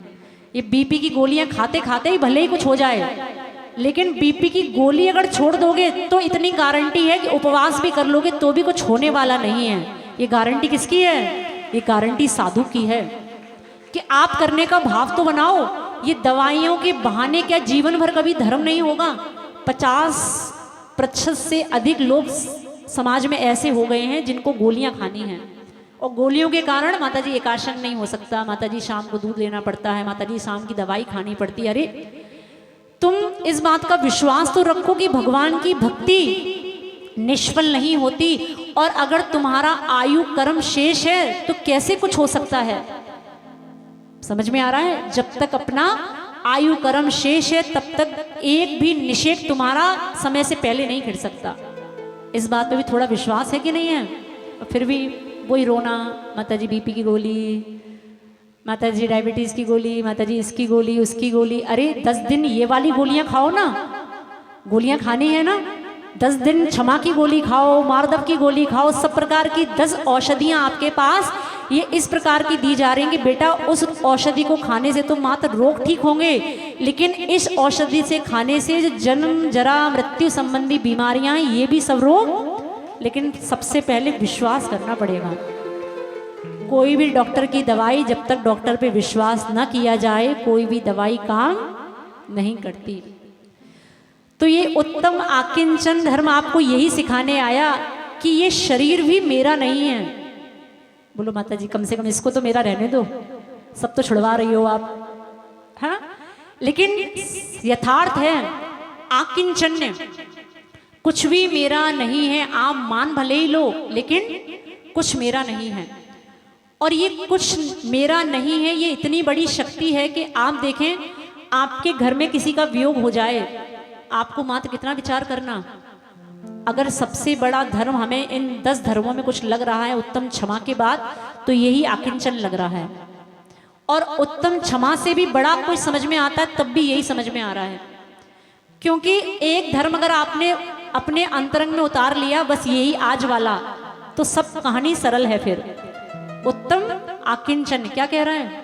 ये बीपी की गोलियां खाते खाते ही भले ही कुछ हो जाए, लेकिन बीपी की गोली अगर छोड़ दोगे तो इतनी गारंटी है कि उपवास भी कर लोगे तो भी कुछ होने वाला नहीं है। ये गारंटी किसकी है? ये गारंटी साधु की है कि आप करने का भाव तो बनाओ। ये दवाइयों के बहाने क्या जीवन भर कभी धर्म नहीं होगा? 50% से अधिक लोग समाज में ऐसे हो गए हैं जिनको गोलियां खानी हैं, और गोलियों के कारण माता जी एकाशन नहीं हो सकता, माता जी शाम को दूध लेना पड़ता है, माता जी शाम की दवाई खानी पड़ती है। अरे तुम इस बात का विश्वास तो रखो कि भगवान की भक्ति निष्फल नहीं होती, और अगर तुम्हारा आयु कर्म शेष है तो कैसे कुछ हो सकता है? समझ में आ रहा है? जब तक अपना आयु कर्म शेष है तब तक एक भी निषेध तुम्हारा समय से पहले नहीं गिर सकता। इस बात पे भी थोड़ा विश्वास है कि नहीं है? फिर भी वही रोना, माता जी बीपी की गोली, माता जी डायबिटीज की गोली, माता जी इसकी गोली उसकी गोली। अरे 10 दिन ये वाली गोलियां खाओ ना, गोलियां खानी है ना, 10 दिन क्षमा की गोली खाओ, मार्दव की गोली खाओ, सब प्रकार की 10 औषधियां आपके पास ये इस प्रकार की दी जा रही हैं कि बेटा उस औषधि को खाने से तो मात्र रोग ठीक होंगे, लेकिन इस औषधि से खाने से जो जन्म जरा मृत्यु संबंधी बीमारियां हैं ये भी सब रोग। लेकिन सबसे पहले विश्वास करना पड़ेगा। कोई भी डॉक्टर की दवाई जब तक डॉक्टर पे विश्वास न किया जाए कोई भी दवाई काम नहीं करती। तो ये उत्तम आकिंचन धर्म आपको यही सिखाने आया कि ये शरीर भी मेरा नहीं है। बोलो माता जी कम से कम इसको तो मेरा रहने दो, सब तो छुड़वा रही हो आप, हाँ? लेकिन यथार्थ है आकिंचन्य, कुछ भी मेरा नहीं है। आप मान भले ही लो लेकिन कुछ मेरा नहीं है। और ये कुछ मेरा नहीं है ये इतनी बड़ी शक्ति है कि आप देखें आपके घर में किसी का वियोग हो जाए, आपको मात्र कितना विचार करना। अगर सबसे बड़ा धर्म हमें इन 10 धर्मों में कुछ लग रहा है उत्तम क्षमा के बाद, तो यही आकिंचन लग रहा है। और उत्तम क्षमा से भी बड़ा कोई समझ में आता है तब भी यही समझ में आ रहा है, क्योंकि एक धर्म अगर आपने अपने अंतरंग में उतार लिया बस यही आज वाला, तो सब कहानी सरल है। फिर उत्तम आकिंचन क्या कह रहा है?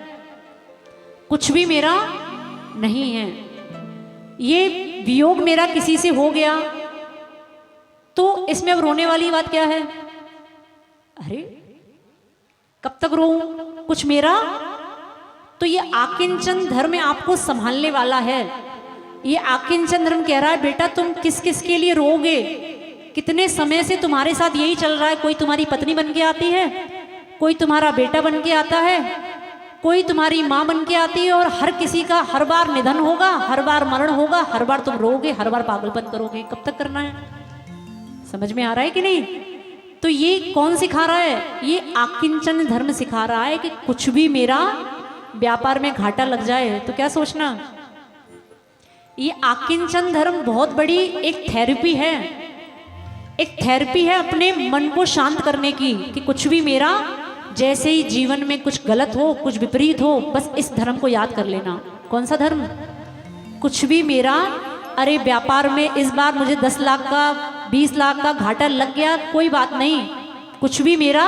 कुछ भी मेरा नहीं है। ये वियोग मेरा किसी से हो गया तो इसमें अब रोने वाली बात क्या है? अरे कब तक रोऊं, कुछ मेरा। तो ये आकिंचन धर्म आपको संभालने वाला है। ये आकिंचन धर्म कह रहा है बेटा तुम किस किस के लिए रोओगे? कितने समय से तुम्हारे साथ यही चल रहा है। कोई तुम्हारी पत्नी बन के आती है, कोई तुम्हारा बेटा बन के आता है, कोई तुम्हारी माँ बन के आती है और हर किसी का हर बार निधन होगा, हर बार मरण होगा, हर बार तुम रोगे, हर बार पागलपन करोगे। कब तक करना है? समझ में आ रहा है कि नहीं? तो ये कौन सिखा रहा है? ये आकिंचन धर्म सिखा रहा है कि कुछ भी मेरा व्यापार में घाटा लग जाए तो क्या सोचना। ये आकिंचन धर्म बहुत बड़ी एक थेरेपी है, एक थेरेपी है अपने मन को शांत करने की, कि कुछ भी मेरा जैसे ही जीवन में कुछ गलत हो, कुछ विपरीत हो, बस इस धर्म को याद कर लेना। कौन सा धर्म? कुछ भी मेरा, अरे व्यापार में इस बार मुझे 10 लाख का 20 लाख का घाटा लग गया, कोई बात नहीं, कुछ भी मेरा,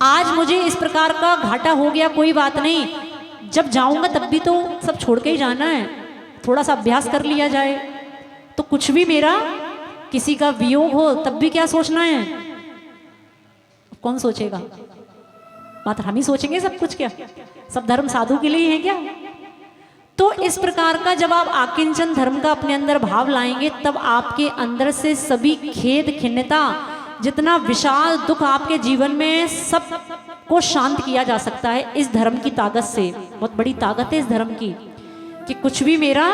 आज मुझे इस प्रकार का घाटा हो गया, कोई बात नहीं, जब जाऊंगा तब भी तो सब छोड़ के ही जाना है, थोड़ा सा अभ्यास कर लिया जाए। तो कुछ भी मेरा, किसी का वियोग हो तब भी क्या सोचना है? कौन सोचेगा? मात्र हम ही सोचेंगे सब कुछ? क्या सब धर्म साधु के लिए है क्या? तो इस प्रकार का जब आप आकिंचन धर्म का अपने अंदर भाव लाएंगे, तब आपके अंदर से सभी खेद खिन्नता, जितना विशाल दुख आपके जीवन में, सब को शांत किया जा सकता है इस धर्म की ताकत से। बहुत बड़ी ताकत है इस धर्म की, कि कुछ भी मेरा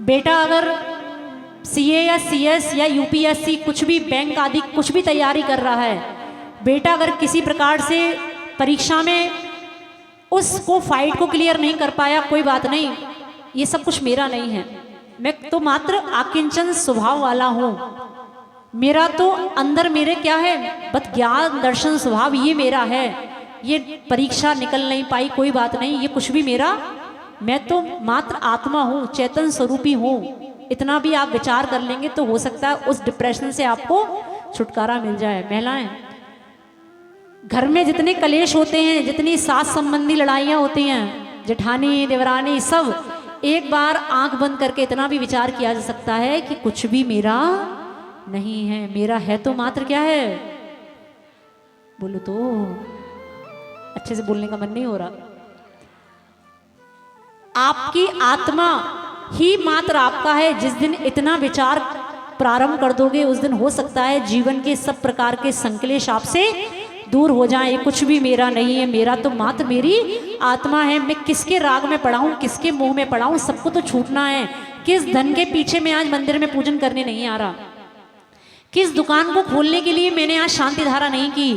बेटा अगर सीए या सीएस या यूपीएससी कुछ भी बैंक आदि कुछ भी तैयारी कर रहा है, बेटा अगर किसी प्रकार से परीक्षा में उसको फाइट को क्लियर नहीं कर पाया, कोई बात नहीं, ये सब कुछ मेरा नहीं है, मैं तो मात्र आकिंचन स्वभाव वाला हूँ, मेरा तो अंदर मेरे क्या है, बस ज्ञान दर्शन स्वभाव ये मेरा है, ये परीक्षा निकल नहीं पाई, कोई बात नहीं, ये कुछ भी मेरा, मैं तो मात्र आत्मा हूँ, चेतन स्वरूपी हूँ। इतना भी आप विचार कर लेंगे तो हो सकता है उस डिप्रेशन से आपको छुटकारा मिल जाए। महिलाएं, घर में जितने कलेश होते हैं, जितनी सास संबंधी लड़ाइयाँ होती हैं, जेठानी देवरानी सब, एक बार आंख बंद करके इतना भी विचार किया जा सकता है कि कुछ भी मेरा नहीं है, मेरा है तो मात्र क्या है? बोलो तो, अच्छे से बोलने का मन नहीं हो रहा। आपकी आत्मा ही मात्र आपका है। जिस दिन इतना विचार प्रारंभ कर दोगे, उस दिन हो सकता है जीवन के सब प्रकार के संकलेश आपसे दूर हो जाए। कुछ भी मेरा नहीं है, मेरा तो मात्र मेरी आत्मा है। मैं किसके राग में पड़ा हूं, किसके मुंह में पड़ा हूं, सबको तो छूटना है। किस धन के पीछे मैं आज मंदिर में पूजन करने नहीं आ रहा, किस दुकान को खोलने के लिए मैंने आज शांति धारा नहीं की,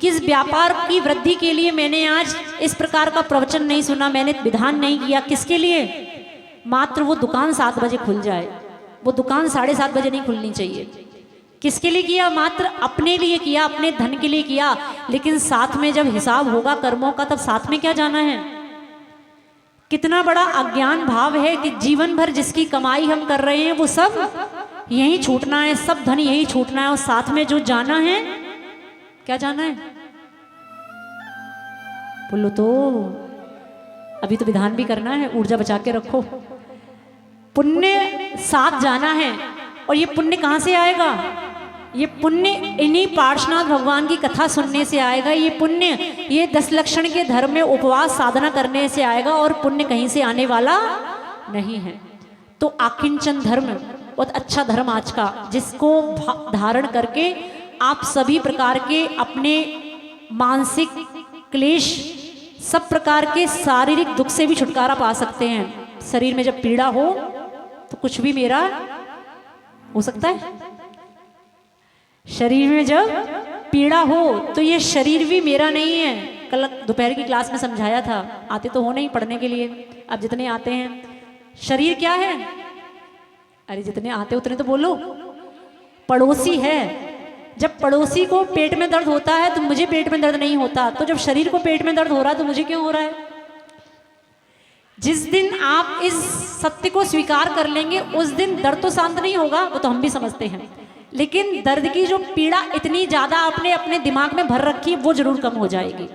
किस व्यापार की वृद्धि के लिए मैंने आज इस प्रकार का प्रवचन नहीं सुना, मैंने विधान नहीं किया, किसके लिए? मात्र वो दुकान 7 बजे खुल जाए, वो दुकान 7:30 बजे नहीं खुलनी चाहिए। किसके लिए किया? मात्र अपने लिए किया, अपने धन के लिए किया। लेकिन साथ में जब हिसाब होगा कर्मों का, तब साथ में क्या जाना है? कितना बड़ा अज्ञान भाव है कि जीवन भर जिसकी कमाई हम कर रहे हैं वो सब यहीं छूटना है, सब धन यहीं छूटना है, और साथ में जो जाना है, क्या जाना है? बोलो तो, अभी तो विधान भी करना है, ऊर्जा बचा के रखो। पुण्य साथ जाना है, और ये पुण्य कहाँ से आएगा? ये पुण्य इन्हीं पार्श्वनाथ भगवान की कथा सुनने से आएगा। ये पुण्य ये 10 लक्षण के धर्म में उपवास साधना करने से आएगा, और पुण्य कहीं से आने वाला नहीं है। तो आकिंचन धर्म बहुत अच्छा धर्म आज का, जिसको धारण करके आप सभी प्रकार के अपने मानसिक क्लेश, सब प्रकार के शारीरिक दुख से भी छुटकारा पा सकते हैं। शरीर में जब पीड़ा हो तो कुछ भी मेरा हो सकता है। शरीर में जब पीड़ा हो तो ये शरीर भी मेरा नहीं है। कल दोपहर की क्लास में समझाया था, आते तो हो नहीं पढ़ने के लिए, अब जितने आते हैं, शरीर क्या है? अरे जितने आते उतने तो बोलो। पड़ोसी है। जब पड़ोसी को पेट में दर्द होता है तो मुझे पेट में दर्द नहीं होता, तो जब शरीर को पेट में दर्द हो रहा है तो मुझे क्यों हो रहा है? जिस दिन आप इस सत्य को स्वीकार कर लेंगे, उस दिन दर्द तो शांत नहीं होगा, वो तो हम भी समझते हैं, लेकिन दर्द की जो पीड़ा इतनी ज्यादा आपने अपने दिमाग में भर रखी है, वो जरूर कम हो जाएगी।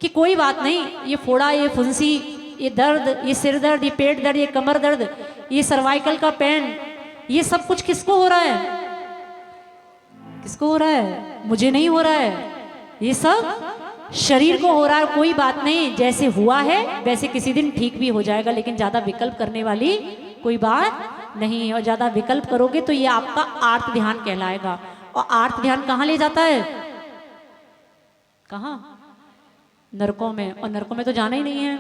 कि कोई बात नहीं, ये फोड़ा, ये फुंसी, ये दर्द, ये सिर दर्द, ये पेट दर्द, ये कमर दर्द, ये सर्वाइकल का पेन, ये सब कुछ किसको हो रहा है? किसको हो रहा है? मुझे नहीं हो रहा है, ये सब शरीर को हो रहा है। कोई बात नहीं, जैसे हुआ है वैसे किसी दिन ठीक भी हो जाएगा, लेकिन ज्यादा विकल्प करने वाली कोई बात नहीं है। और ज्यादा विकल्प करोगे तो ये आपका आर्त ध्यान कहलाएगा। और आर्त ध्यान कहाँ ले जाता है? कहाँ? नरकों में, और नरकों में तो जाना ही नहीं है,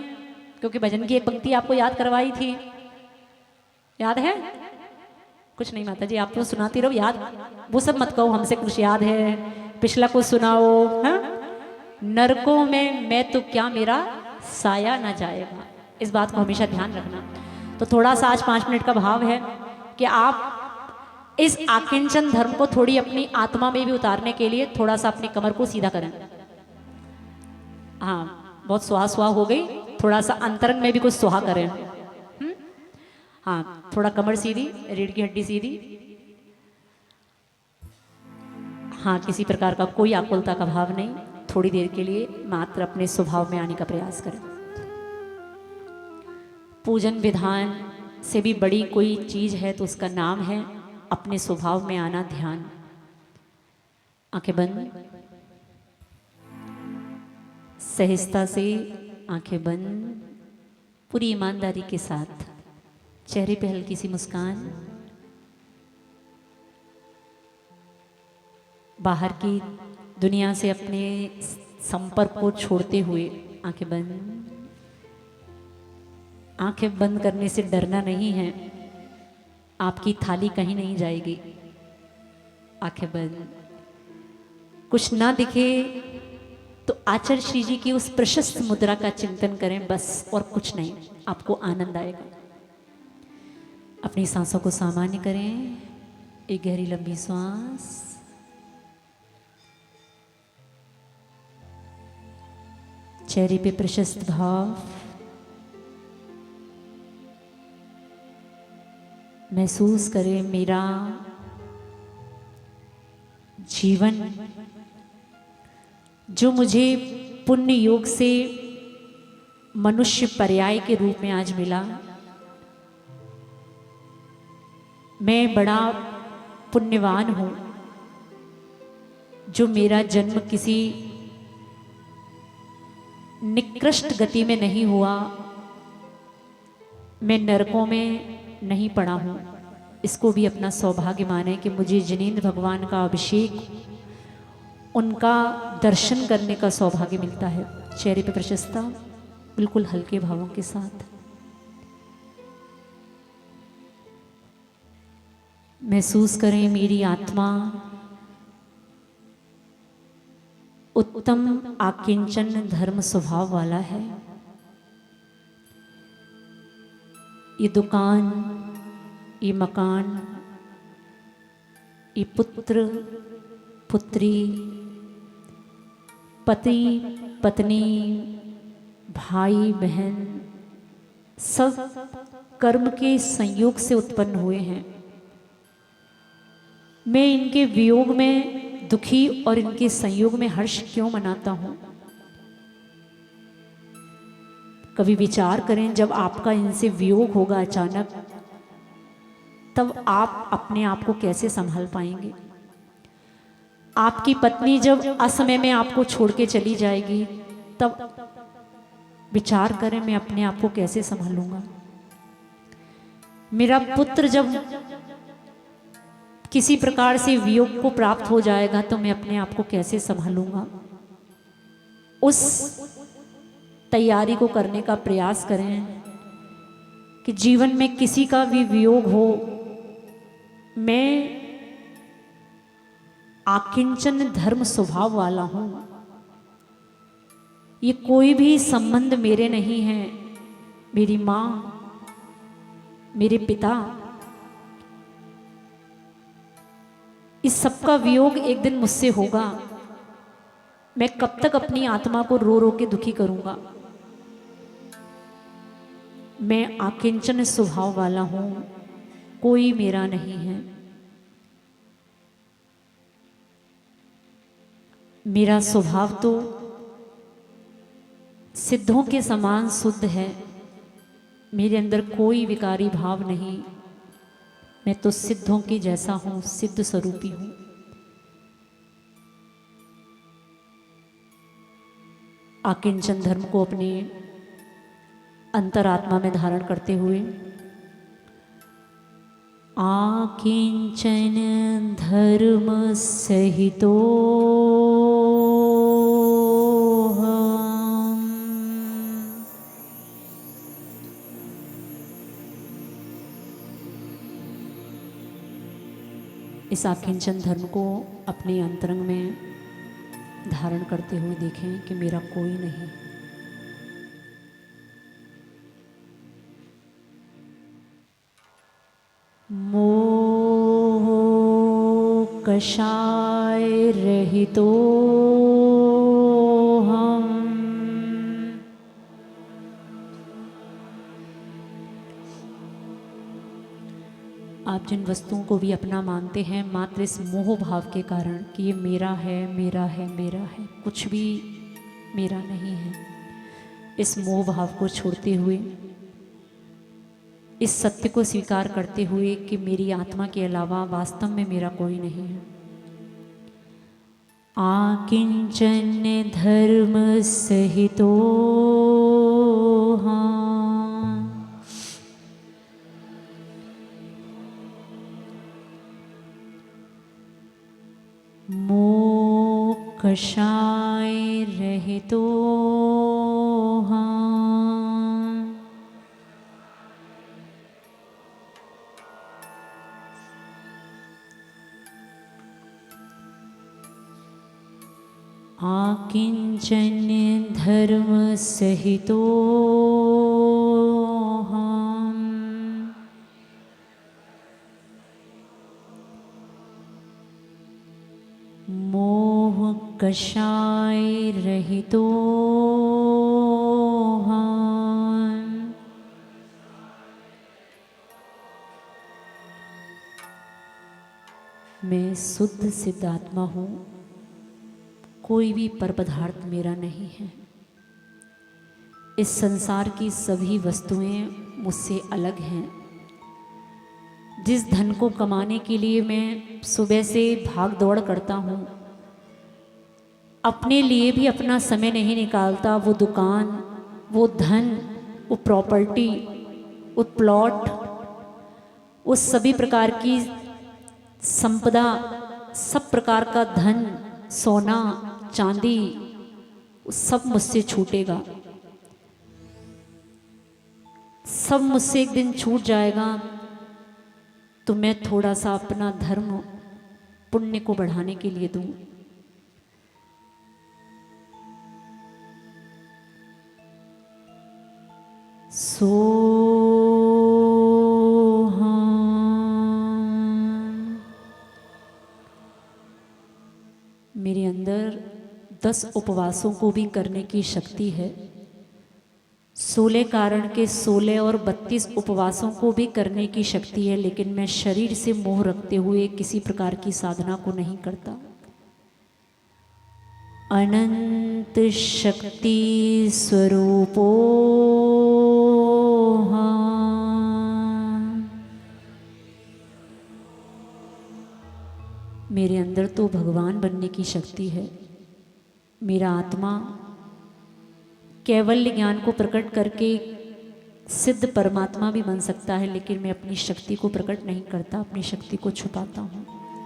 क्योंकि भजन की एक पंक्ति आपको याद करवाई थी, याद है? कुछ नहीं माता जी, आप तो सुनाती रहो, याद वो सब मत कहो हमसे, कुछ याद है पिछला कुछ सुनाओ। हाँ, नरकों में मैं तो क्या मेरा साया ना जाएगा, इस बात को हमेशा ध्यान रखना। तो थोड़ा सा आज 5 मिनट का भाव है कि आप इस आकिंचन धर्म को थोड़ी अपनी आत्मा में भी उतारने के लिए थोड़ा सा अपनी कमर को सीधा करें। हाँ, बहुत सुहा सुहा हो गई, थोड़ा सा अंतरंग में भी कुछ सुहा करें। हाँ, थोड़ा कमर सीधी, रीढ़ की हड्डी सीधी। हाँ, किसी प्रकार का कोई आकुलता का भाव नहीं, थोड़ी देर के लिए मात्र अपने स्वभाव में आने का प्रयास करें। पूजन विधान से भी बड़ी कोई चीज है तो उसका नाम है अपने स्वभाव में आना, ध्यान। आंखें बंद, सहजता से आंखें बंद, पूरी ईमानदारी के साथ, चेहरे पे हल्की सी मुस्कान, बाहर की दुनिया से अपने संपर्क को छोड़ते हुए आंखें बंद। आंखें बंद करने से डरना नहीं है, आपकी थाली कहीं नहीं जाएगी। आंखें बंद, कुछ ना दिखे तो आचार्य श्री जी की उस प्रशस्त मुद्रा का चिंतन करें बस, और कुछ नहीं, आपको आनंद आएगा। अपनी सांसों को सामान्य करें, एक गहरी लंबी सांस, चेहरे पे प्रशस्त भाव, महसूस करें मेरा जीवन जो मुझे पुण्य योग से मनुष्य पर्याय के रूप में आज मिला, मैं बड़ा पुण्यवान हूं जो मेरा जन्म किसी निकृष्ट गति में नहीं हुआ, मैं नरकों में नहीं पड़ा हूं। इसको भी अपना सौभाग्य माने कि मुझे जिनेंद्र भगवान का अभिषेक, उनका दर्शन करने का सौभाग्य मिलता है। चेहरे पे प्रशस्ता, बिल्कुल हल्के भावों के साथ महसूस करें मेरी आत्मा उत्तम आकिंचन धर्म स्वभाव वाला है। ये दुकान, ये मकान, ये पुत्र पुत्री, पति पत्नी, भाई बहन, सब कर्म के संयोग से उत्पन्न हुए हैं। मैं इनके वियोग में दुखी और इनके संयोग में हर्ष क्यों मनाता हूं? कभी विचार करें, जब आपका इनसे वियोग होगा अचानक, तब आप अपने आप को कैसे संभाल पाएंगे? आपकी पत्नी जब असमय में आपको छोड़ के चली जाएगी, तब विचार करें मैं अपने आप को कैसे संभालूंगा? मेरा पुत्र जब किसी प्रकार से वियोग को प्राप्त हो जाएगा तो मैं अपने आप को कैसे संभालूंगा? उस तैयारी को करने का प्रयास करें कि जीवन में किसी का भी वियोग हो, मैं आकिंचन धर्म स्वभाव वाला हूं। ये कोई भी संबंध मेरे नहीं है, मेरी मां, मेरे पिता, इस सबका वियोग एक दिन मुझसे होगा। मैं कब तक अपनी आत्मा को रो रो के दुखी करूंगा? मैं आकिंचन स्वभाव वाला हूं, कोई मेरा नहीं है। मेरा स्वभाव तो सिद्धों के समान शुद्ध है, मेरे अंदर कोई विकारी भाव नहीं। मैं तो सिद्धों की जैसा हूं, सिद्ध स्वरूपी हूं। आकिंचन धर्म को अपने अंतरात्मा में धारण करते हुए, आकिंचन धर्म सहितो हम इस आकिंचन धर्म को अपने अंतरंग में धारण करते हुए देखें कि मेरा कोई नहीं। मोह कषाय रहितो हम, आप जिन वस्तुओं को भी अपना मानते हैं मात्र इस मोह भाव के कारण कि ये मेरा है मेरा है मेरा है, कुछ भी मेरा नहीं है, इस मोह भाव को छोड़ते हुए, इस सत्य को स्वीकार करते हुए कि मेरी आत्मा के अलावा वास्तव में मेरा कोई नहीं है। आकिंचन धर्म सहितो हाँ, मोक्षाय रहितो हाँ, आकिंचन धर्म सहितो हम, मोह कषाय रहितो हम, मैं शुद्ध सिद्धात्मा हूँ, कोई भी पर पदार्थ मेरा नहीं है। इस संसार की सभी वस्तुएं मुझसे अलग हैं। जिस धन को कमाने के लिए मैं सुबह से भाग दौड़ करता हूँ, अपने लिए भी अपना समय नहीं निकालता, वो दुकान, वो धन, वो प्रॉपर्टी, वो प्लॉट, उस सभी प्रकार की संपदा, सब प्रकार का धन, सोना चांदी, सब मुझसे छूटेगा, सब मुझसे एक दिन छूट जाएगा। तो मैं थोड़ा सा अपना धर्म पुण्य को बढ़ाने के लिए दूं। सो मेरे अंदर 10 उपवासों को भी करने की शक्ति है। 16 कारण के 16 और 32 उपवासों को भी करने की शक्ति है, लेकिन मैं शरीर से मोह रखते हुए किसी प्रकार की साधना को नहीं करता। अनंत शक्ति स्वरूपो मेरे अंदर तो भगवान बनने की शक्ति है। मेरा आत्मा कैवल्य ज्ञान को प्रकट करके सिद्ध परमात्मा भी बन सकता है, लेकिन मैं अपनी शक्ति को प्रकट नहीं करता, अपनी शक्ति को छुपाता हूँ।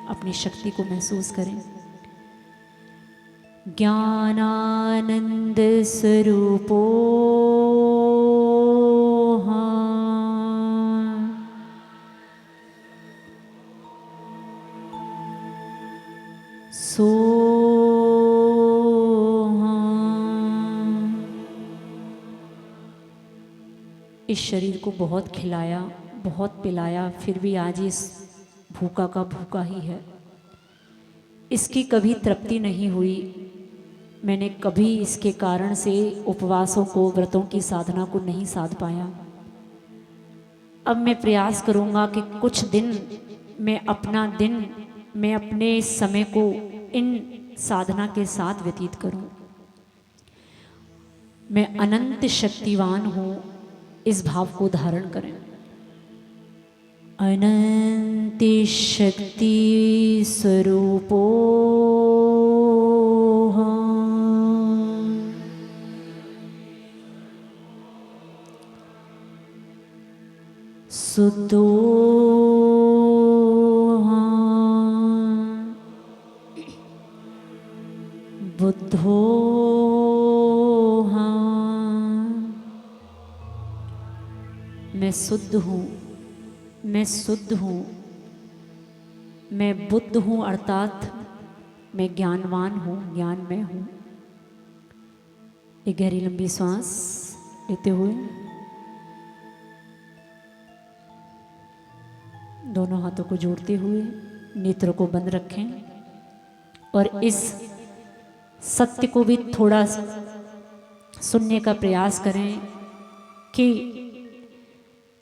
अपनी शक्ति को महसूस करें। ज्ञानानंद स्वरूपो सो इस शरीर को बहुत खिलाया, बहुत पिलाया, फिर भी आज इस भूखा का भूखा ही है। इसकी कभी तृप्ति नहीं हुई। मैंने कभी इसके कारण से उपवासों को, व्रतों की साधना को नहीं साध पाया। अब मैं प्रयास करूँगा कि कुछ दिन मैं अपने समय को इन साधना के साथ व्यतीत करूं। मैं अनंत शक्तिवान हूं, इस भाव को धारण करें। अनंत शक्ति स्वरूपो सुदो बुद्धो मैं शुद्ध हूँ, मैं शुद्ध हूँ, मैं बुद्ध हूँ अर्थात मैं ज्ञानवान हूँ, ज्ञान में हूँ। एक गहरी लंबी सांस लेते हुए दोनों हाथों को जोड़ते हुए नेत्रों को बंद रखें और इस सत्य को भी थोड़ा सुनने का प्रयास करें कि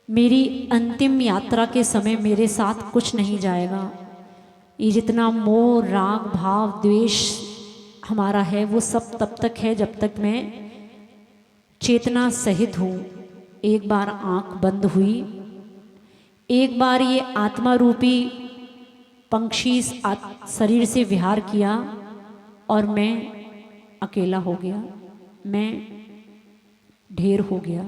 मेरी अंतिम यात्रा के समय मेरे साथ कुछ नहीं जाएगा। ये जितना मोह, राग, भाव, द्वेष हमारा है वो सब तब तक है जब तक मैं चेतना सहित हूँ। एक बार आंख बंद हुई, एक बार ये आत्मा रूपी पंक्षी इस शरीर से विहार किया और मैं अकेला हो गया, मैं ढेर हो गया।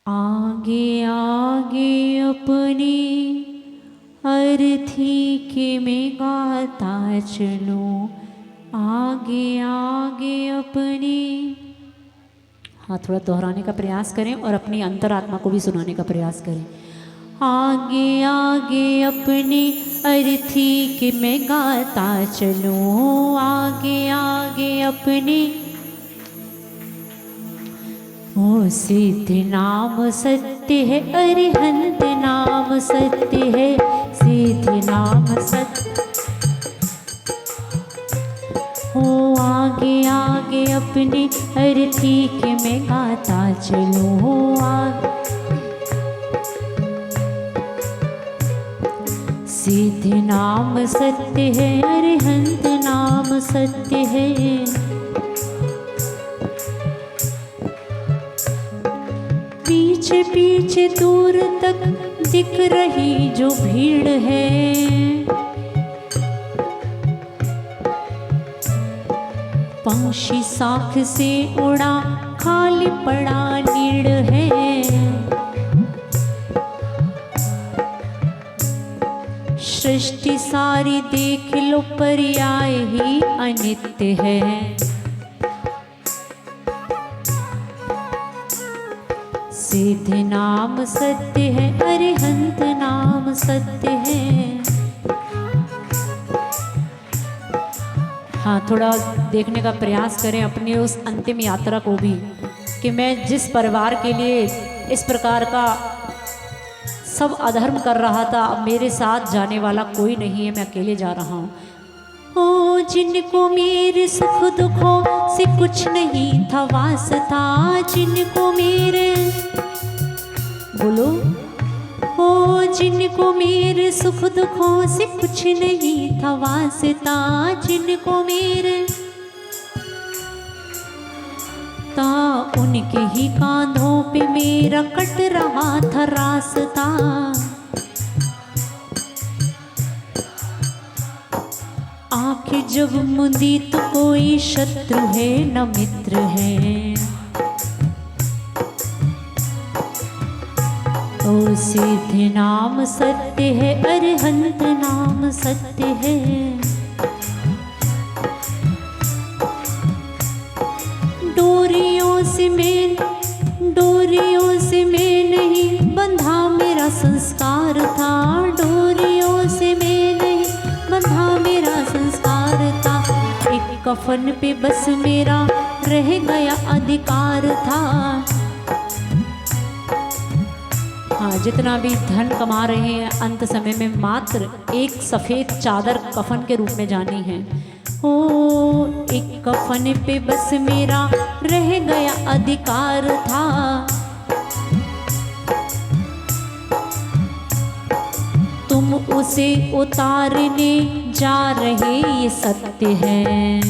आगे आगे अपनी अर्थी के मैं गाता चलूं, आगे आगे अपनी। हाँ, थोड़ा दोहराने का प्रयास करें और अपनी अंतरात्मा को भी सुनाने का प्रयास करें। आगे आगे अपनी अर्थी के मैं गाता चलूं, आगे आगे अपनी। ओ सिद्ध नाम सत्य है, अरिहंत नाम सत्य है, सिद्ध नाम सत्य। हो आगे आगे अपनी अर्थी के मैं गाता चलूं, हो आगे। सिद्ध नाम सत्य है, अरिहंत नाम सत्य है। पीछे पीछे दूर तक दिख रही जो भीड़ है, पंछी साख से उड़ा खाली पड़ा नीड़ है। सृष्टि सारी देख लो पर्याय ही अनित्य है। सिद्ध नाम सत्य है, अरिहंत नाम सत्य है। हाँ, थोड़ा देखने का प्रयास करें अपनी उस अंतिम यात्रा को भी कि मैं जिस परिवार के लिए इस प्रकार का सब अधर्म कर रहा था, अब मेरे साथ जाने वाला कोई नहीं है, मैं अकेले जा रहा हूँ। ओ जिनको मेरे सुख दुखों से कुछ नहीं था वास्ता, जिनको मेरे बोलो, ओ जिनको मेरे सुख दुखों से कुछ नहीं था वास्ता, जिनको मेरे ता उनके ही कांधों पे मेरा कट रहा था रास्ता। आंखें जब मुंदी तो कोई शत्रु है न मित्र है। ओ सिद्ध नाम सत्य है, अरिहंत नाम सत्य है। डोरियों से मैं नहीं बंधा मेरा संस्कार था, डोरियों से मैं नहीं बंधा मेरा संस्कार था। एक कफन पे बस मेरा रह गया अधिकार था। हाँ, जितना भी धन कमा रहे हैं अंत समय में मात्र एक सफ़ेद चादर कफन के रूप में जानी है। ओ एक कफन पे बस मेरा रह गया अधिकार था। तुम उसे उतारने जा रहे ये सत्य है।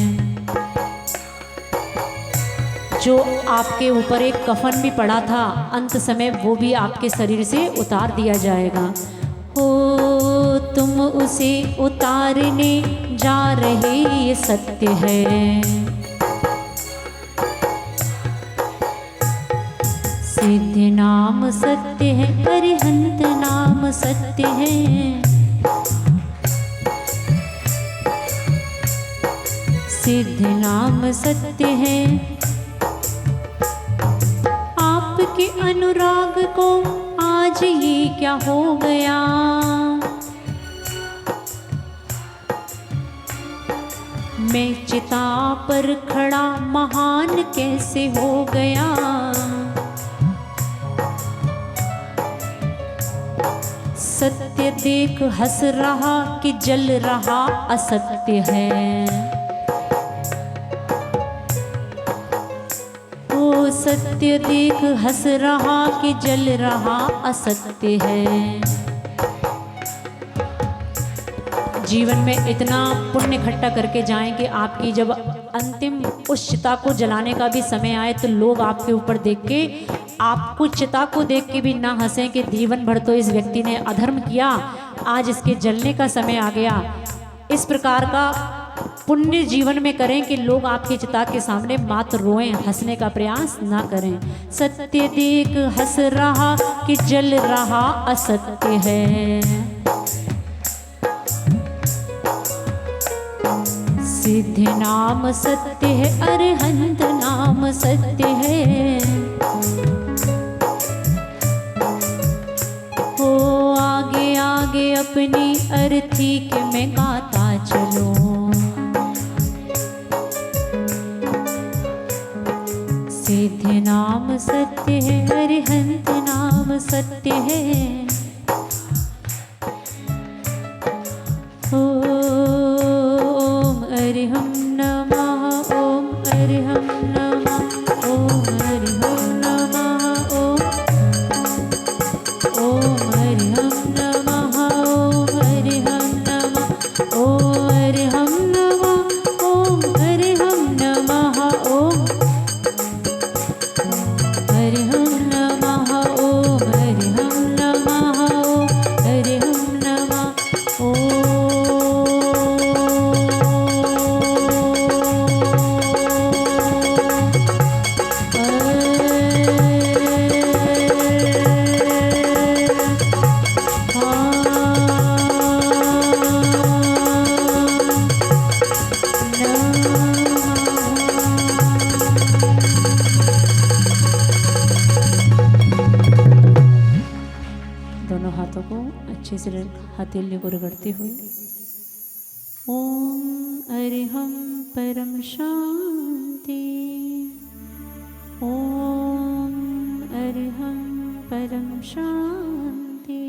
जो आपके ऊपर एक कफन भी पड़ा था, अंत समय वो भी आपके शरीर से उतार दिया जाएगा। हो तुम उसे उतारने जा रहे ये सत्य है। सिद्ध नाम सत्य है, अरिहंत नाम सत्य है। सिद्ध नाम सत्य है। आपके अनुराग को आज ये क्या हो गया, मैं चिता पर खड़ा महान कैसे हो गया। सत्य देख हंस रहा कि जल रहा असत्य है। ओ सत्य देख हंस रहा कि जल रहा असत्य है। जीवन में इतना पुण्य इकट्ठा करके जाएं कि आपकी जब अंतिम उस चिता को जलाने का भी समय आए तो लोग आपके ऊपर देख के, आपको चिता को देख के भी ना हंसें कि जीवन भर तो इस व्यक्ति ने अधर्म किया, आज इसके जलने का समय आ गया। इस प्रकार का पुण्य जीवन में करें कि लोग आपकी चिता के सामने मात्र रोएं, हंसने का प्रयास ना करें। सत्य देख हंस रहा कि जल रहा असत्य है। सिद्ध नाम सत्य है, अरहंत नाम सत्य है। हो आगे आगे अपनी अर्थी के मैं गाता चलूं। सिद्ध नाम सत्य है, अरहंत नाम सत्य है। हरिहम नमः, ओम हरिहम नमः, ओम हरिहम नमः, ओम हरिहम नमः, ओम हरिहम नमः, ओम हरिहम नमः, ओम हरिहम नमः, ओम हरिहम नमः, ओम हरिहम नमः, ओम हरिहम नमः, ओम। दोनों हाथों को अच्छे से हथेली को रगड़ते हुए ओम अरिहम परम शांति, ओम अरिहम परम शांति,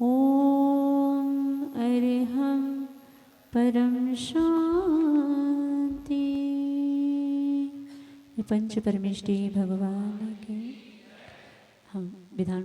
ओम अरिहम परम शांति। पंच परमेष्टि भगवान के हम विधान